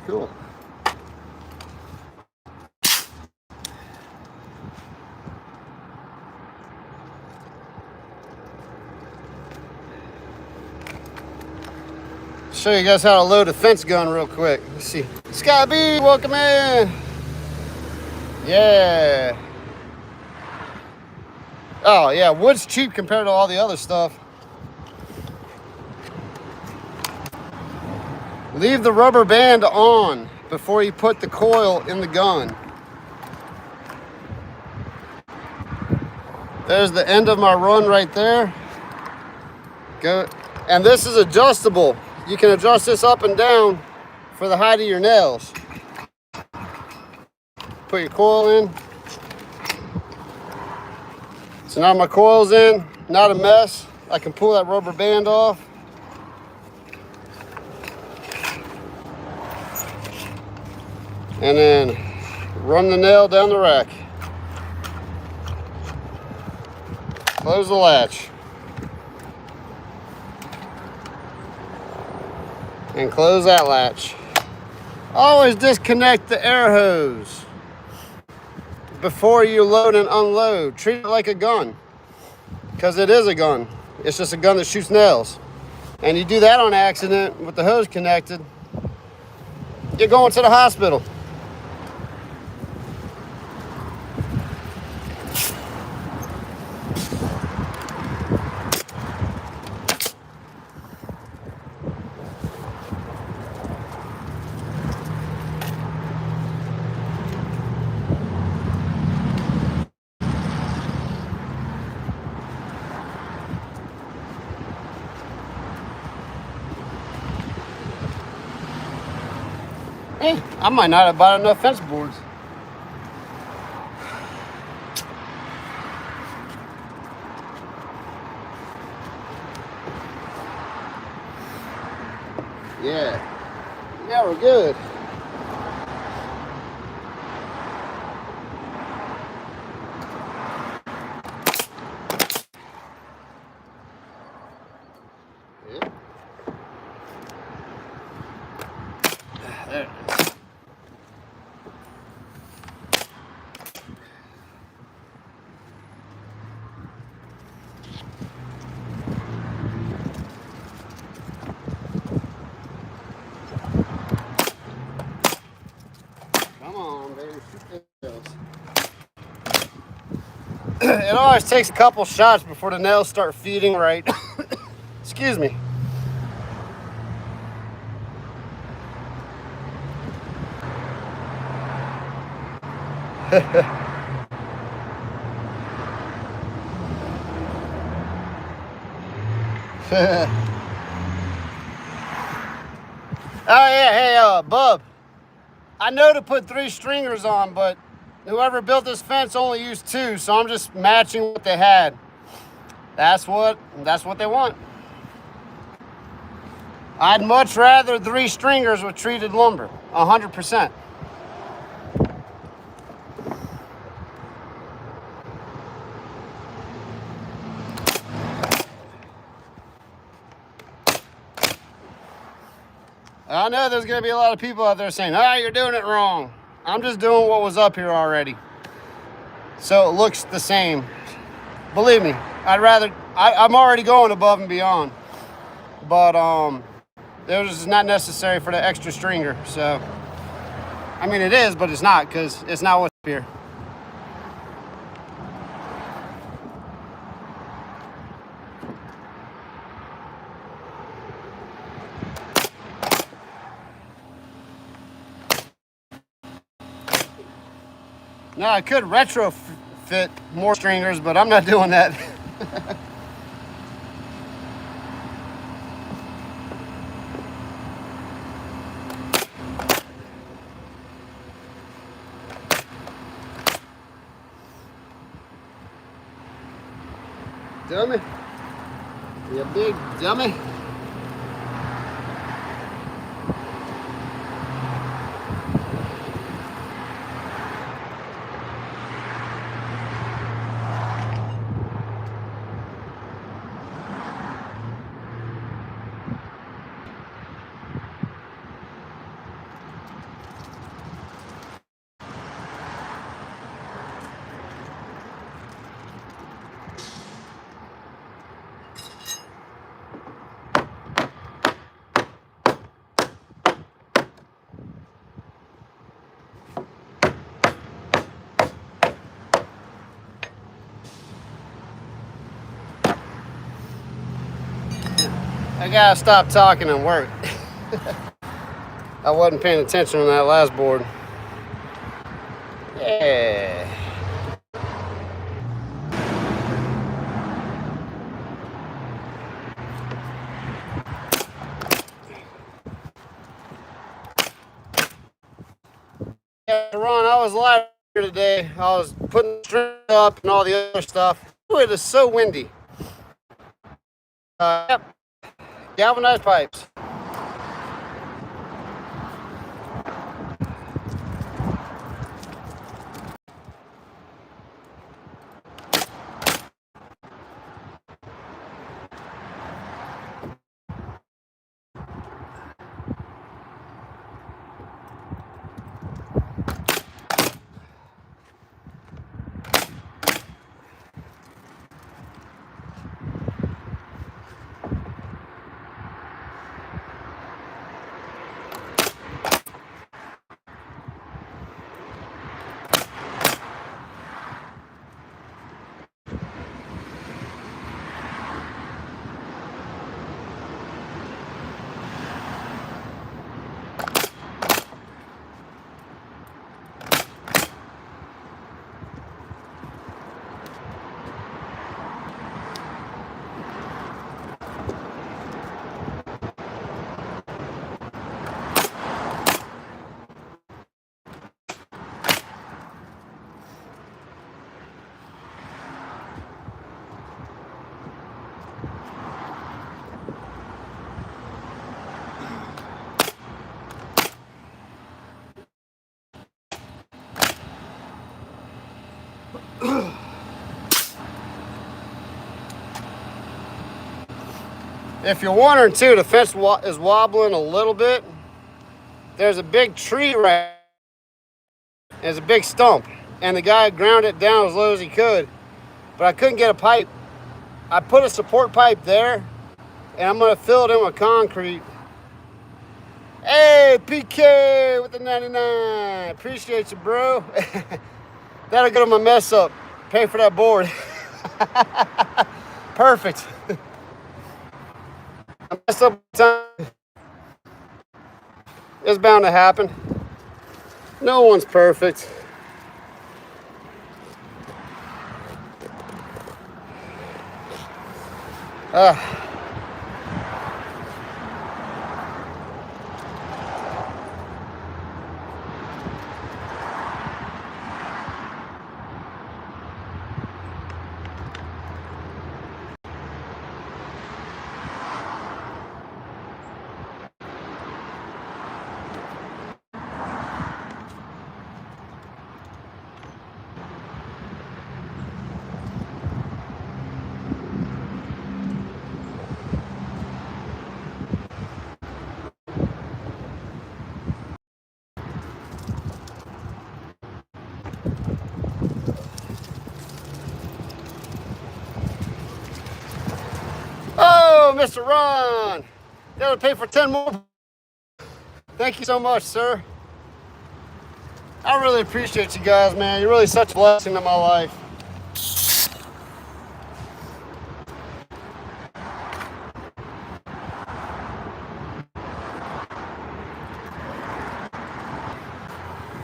Cool. Show you guys how to load a fence gun real quick. Let's see. Scott B, welcome in. Yeah. Oh yeah, wood's cheap compared to all the other stuff. Leave the rubber band on before you put the coil in the gun. There's the end of my run right there. Go. And this is adjustable. You can adjust this up and down for the height of your nails. Put your coil in. So now my coil's in, not a mess. I can pull that rubber band off. And then run the nail down the rack. Close the latch. And close that latch. Always disconnect the air hose before you load and unload. Treat it like a gun, because it is a gun. It's just a gun that shoots nails. And you do that on accident with the hose connected, you're going to the hospital. I might not have bought enough fence boards. Yeah, we're good. Yeah. There it is. It always takes a couple shots before the nails start feeding right. Excuse me. Oh yeah, hey Bub. I know to put 3 stringers on, but whoever built this fence only used 2, so I'm just matching what they had. That's what they want. I'd much rather 3 stringers with treated lumber, 100%. I know there's going to be a lot of people out there saying, you're doing it wrong. I'm just doing what was up here already, so it looks the same. Believe me, I'm already going above and beyond, but it was not necessary for the extra stringer. So, I mean, it is, but it's not, because it's not what's up here. Now, I could retrofit more stringers, but I'm not doing that. Dummy. You big dummy. I gotta stop talking and work. I wasn't paying attention on that last board. Yeah. Yeah, Ron, I was live here today. I was putting string up and all the other stuff. It is so windy. Yep. Galvanized pipes. If you're wondering too, the fence is wobbling a little bit. There's a big tree right. There's a big stump, and the guy ground it down as low as he could, but I couldn't get a pipe. I put a support pipe there, and I'm gonna fill it in with concrete. Hey, PK with the 99. Appreciate you, bro. That'll get on my mess up. Pay for that board. Perfect. I messed up time. It's bound to happen. No one's perfect. Oh, Mr. Ron. That'll pay for 10 more. Thank you so much, sir. I really appreciate you guys, man. You're really such a blessing in my life.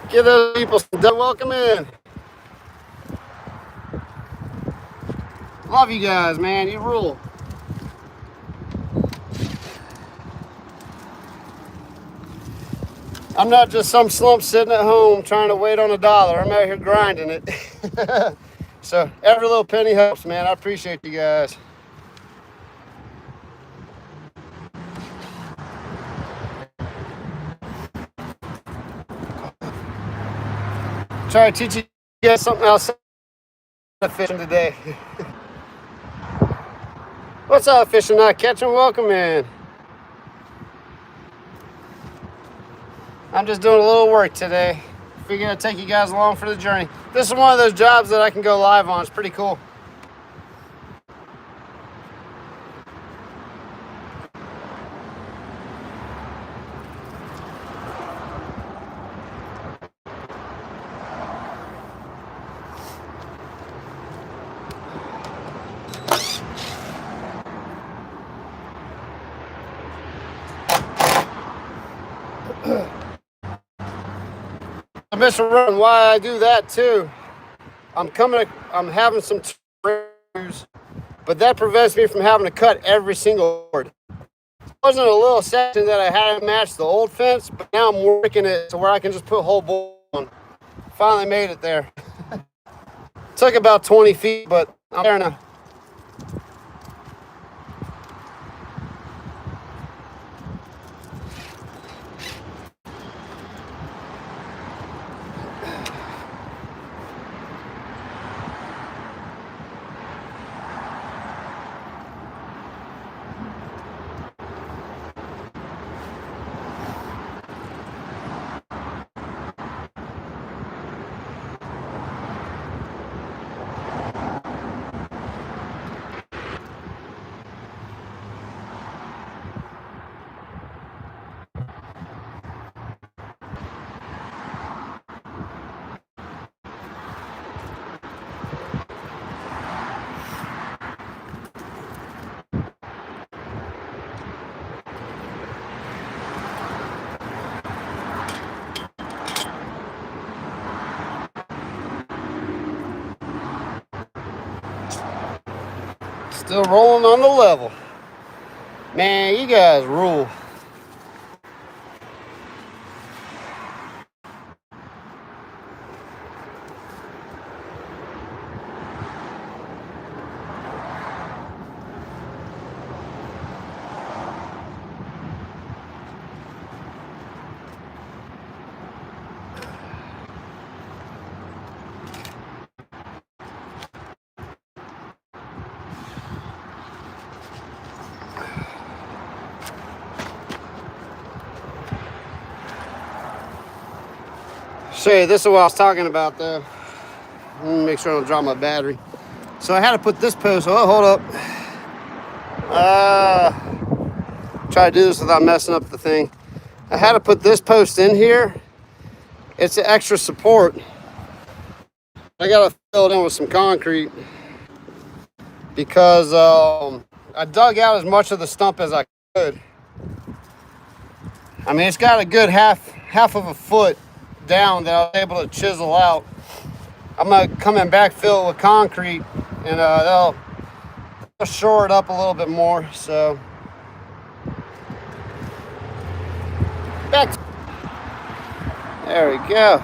Give those people some welcome in. Love you guys, man. You rule. I'm not just some slump sitting at home trying to wait on $1. I'm out here grinding it. So every little penny helps, man. I appreciate you guys. Try to teach you guys something else fishing today. What's up, fishing not catching? Welcome in. I'm just doing a little work today. Figured I'd take you guys along for the journey. This is one of those jobs that I can go live on. It's pretty cool. I miss a run. Why I do that too. I'm having some issues, but that prevents me from having to cut every single board. It wasn't a little section that I had to match the old fence, but now I'm working it to where I can just put a whole board on. Finally made it there. Took about 20 feet, but I'm there now. Still rolling on the level. Man, you guys rule. Say, this is what I was talking about though. Let me make sure I don't drop my battery. So I had to put this post, oh, hold up. Try to do this without messing up the thing. I had to put this post in here. It's an extra support. I gotta fill it in with some concrete because I dug out as much of the stump as I could. I mean, it's got a good half of a foot down that I was able to chisel out. I'm gonna come and backfill it with concrete, and they'll shore it up a little bit more. So back. There we go.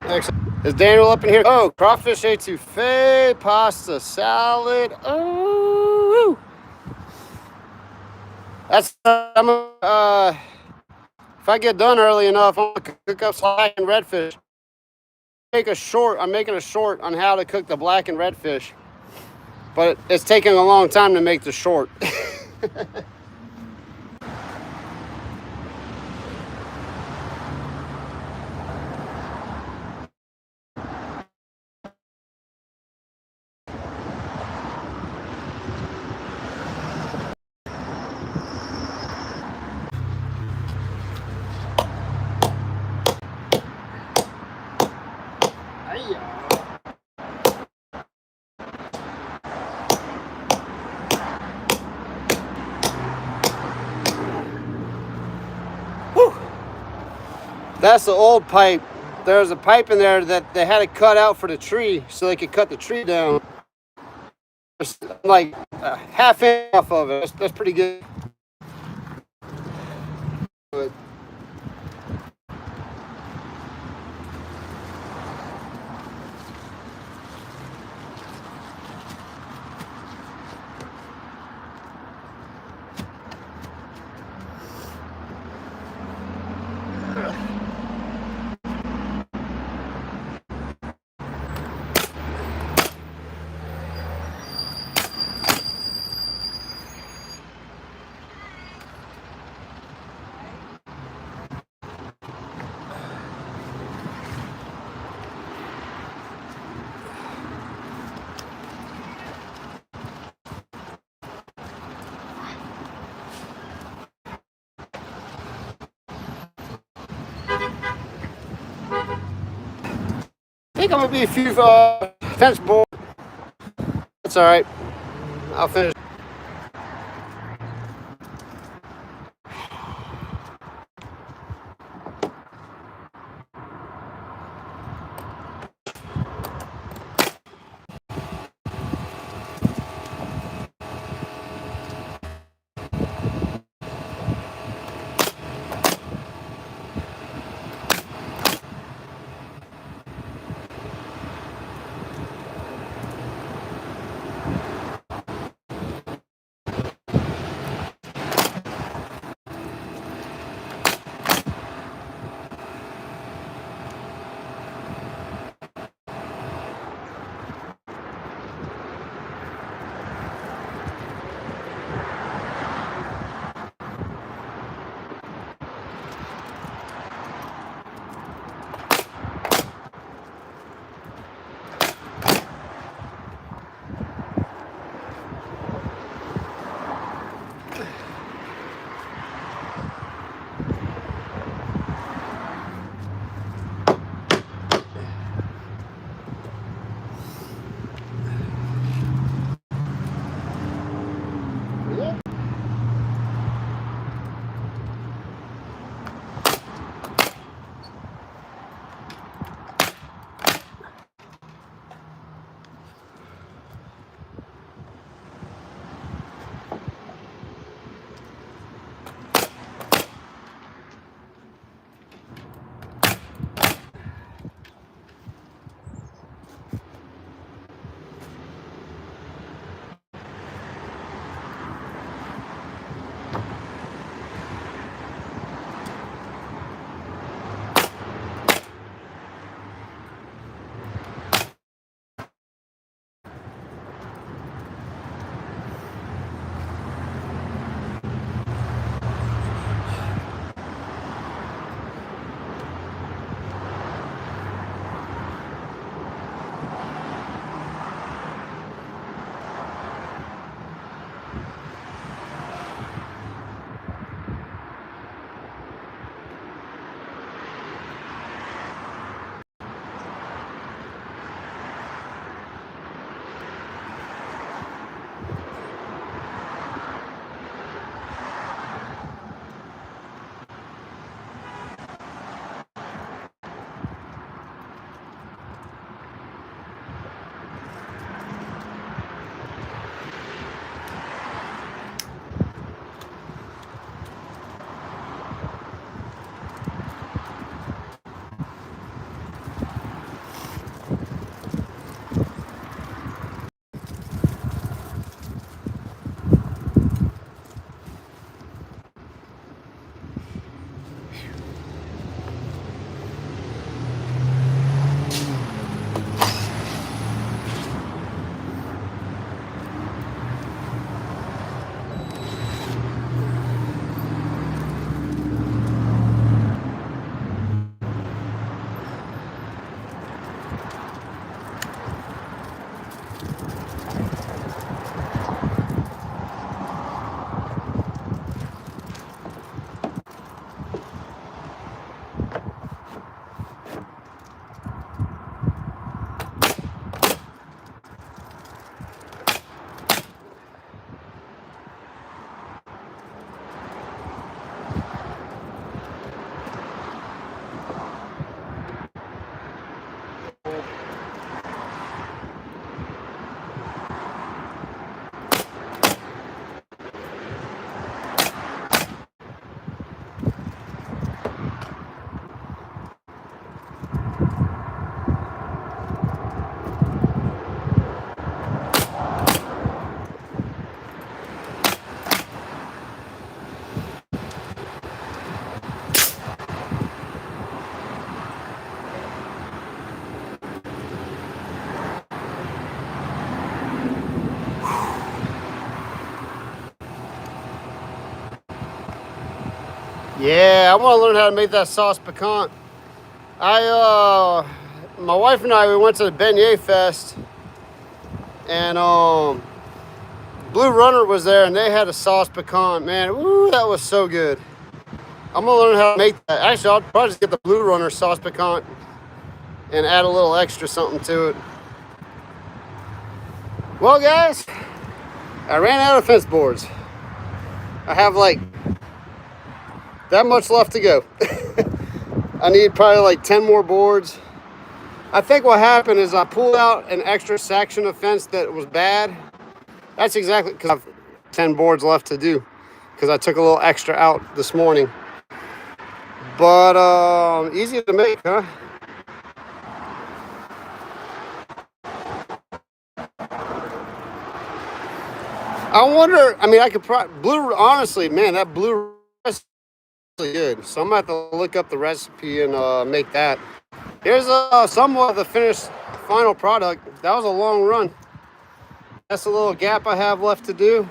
Excellent. Is Daniel up in here? Oh, crawfish etouffee, pasta salad. Oh, that's if I get done early enough, I'm gonna cook up slack and redfish. make a short. I'm making a short on how to cook the black and redfish, but it's taking a long time to make the short. That's the old pipe. There's a pipe in there that they had to cut out for the tree so they could cut the tree down. There's like a half inch off of it. That's pretty good. But I think I'm gonna be a few fence board. That's all right. I'll finish. Yeah, I want to learn how to make that sauce piquant. My wife and I, we went to the Beignet Fest, and Blue Runner was there, and they had a sauce piquant. Man, ooh, that was so good. I'm gonna learn how to make that. Actually, I'll probably just get the Blue Runner sauce piquant and add a little extra something to it. Well, guys, I ran out of fence boards. I have like that much left to go. I need probably like 10 more boards. I think what happened is I pulled out an extra section of fence that was bad. That's exactly because I have 10 boards left to do because I took a little extra out this morning. But easy to make, huh? I wonder, I mean, I could probably, honestly, man, that blue is really good. So I'm gonna have to look up the recipe and make that. Here's somewhat of the finished final product. That was a long run. That's a little gap I have left to do.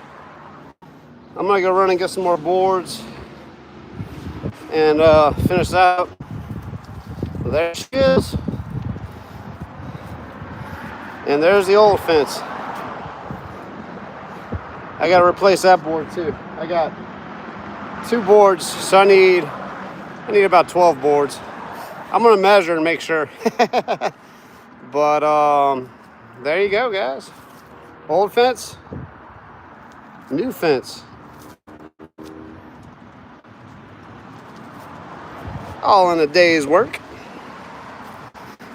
I'm gonna go run and get some more boards and finish that out. There she is. And there's the old fence. I gotta replace that board too. I got 2 boards, so I need about 12 boards. I'm gonna measure and make sure. But there you go, guys. Old fence, new fence. All in a day's work.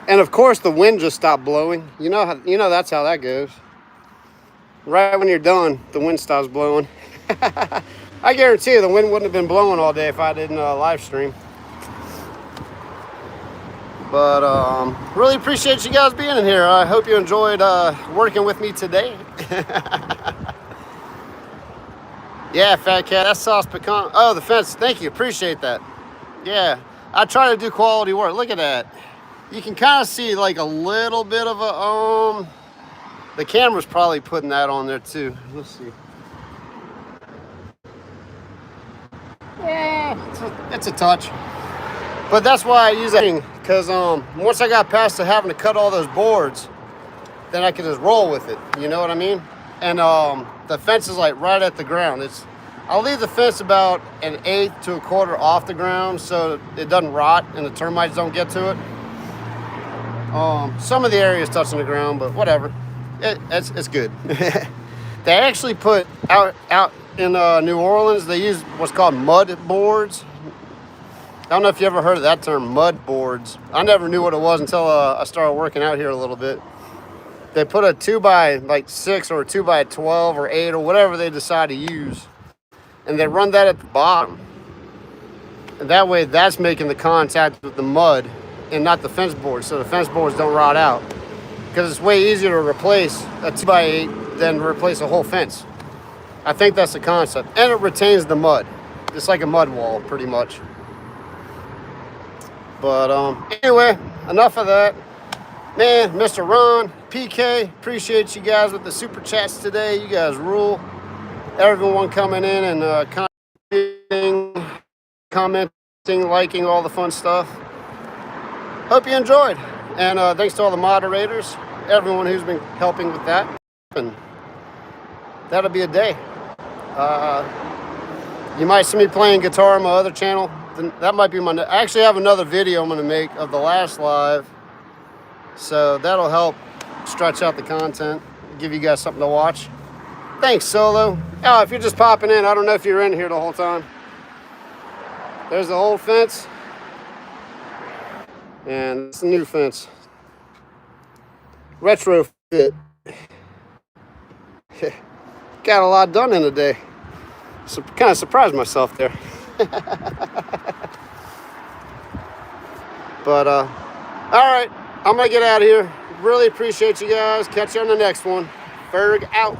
And of course the wind just stopped blowing. You know that's how that goes. Right when you're done, the wind stops blowing. I guarantee you the wind wouldn't have been blowing all day if I didn't live stream. But really appreciate you guys being in here. I hope you enjoyed working with me today. Yeah, Fat Cat, that's sauce piquant. Oh, the fence, thank you, appreciate that. Yeah, I try to do quality work. Look at that. You can kind of see like a little bit of a, the camera's probably putting that on there too. Let's see. Yeah, it's a touch. But that's why I use that, because once I got past to having to cut all those boards, then I could just roll with it. You know what I mean? And the fence is like right at the ground. I'll leave the fence about 1/8 to 1/4 off the ground so it doesn't rot and the termites don't get to it. Some of the area is touching the ground, but whatever. It's good. They actually put out in New Orleans, they use what's called mud boards. I don't know if you ever heard of that term, mud boards. I never knew what it was until I started working out here a little bit. They put a 2x6 or a 2x12 or 8 or whatever they decide to use, and they run that at the bottom. And that way that's making the contact with the mud and not the fence boards, so the fence boards don't rot out. Because it's way easier to replace a 2x8 than replace a whole fence. I think that's the concept. And it retains the mud. It's like a mud wall, pretty much. But anyway, enough of that. Man, Mr. Ron, PK, appreciate you guys with the super chats today. You guys rule. Everyone coming in and commenting, liking, all the fun stuff. Hope you enjoyed. And thanks to all the moderators, everyone who's been helping with that. And that'll be a day. You might see me playing guitar on my other channel. That might be I actually have another video I'm going to make of the last live. So that'll help stretch out the content, give you guys something to watch. Thanks, Solo. Oh, if you're just popping in, I don't know if you're in here the whole time. There's the old fence. And it's the new fence. Retrofit. Got a lot done in a day. So kind of surprised myself there. But all right, I'm gonna get out of here. Really appreciate you guys. Catch you on the next one. Ferg out.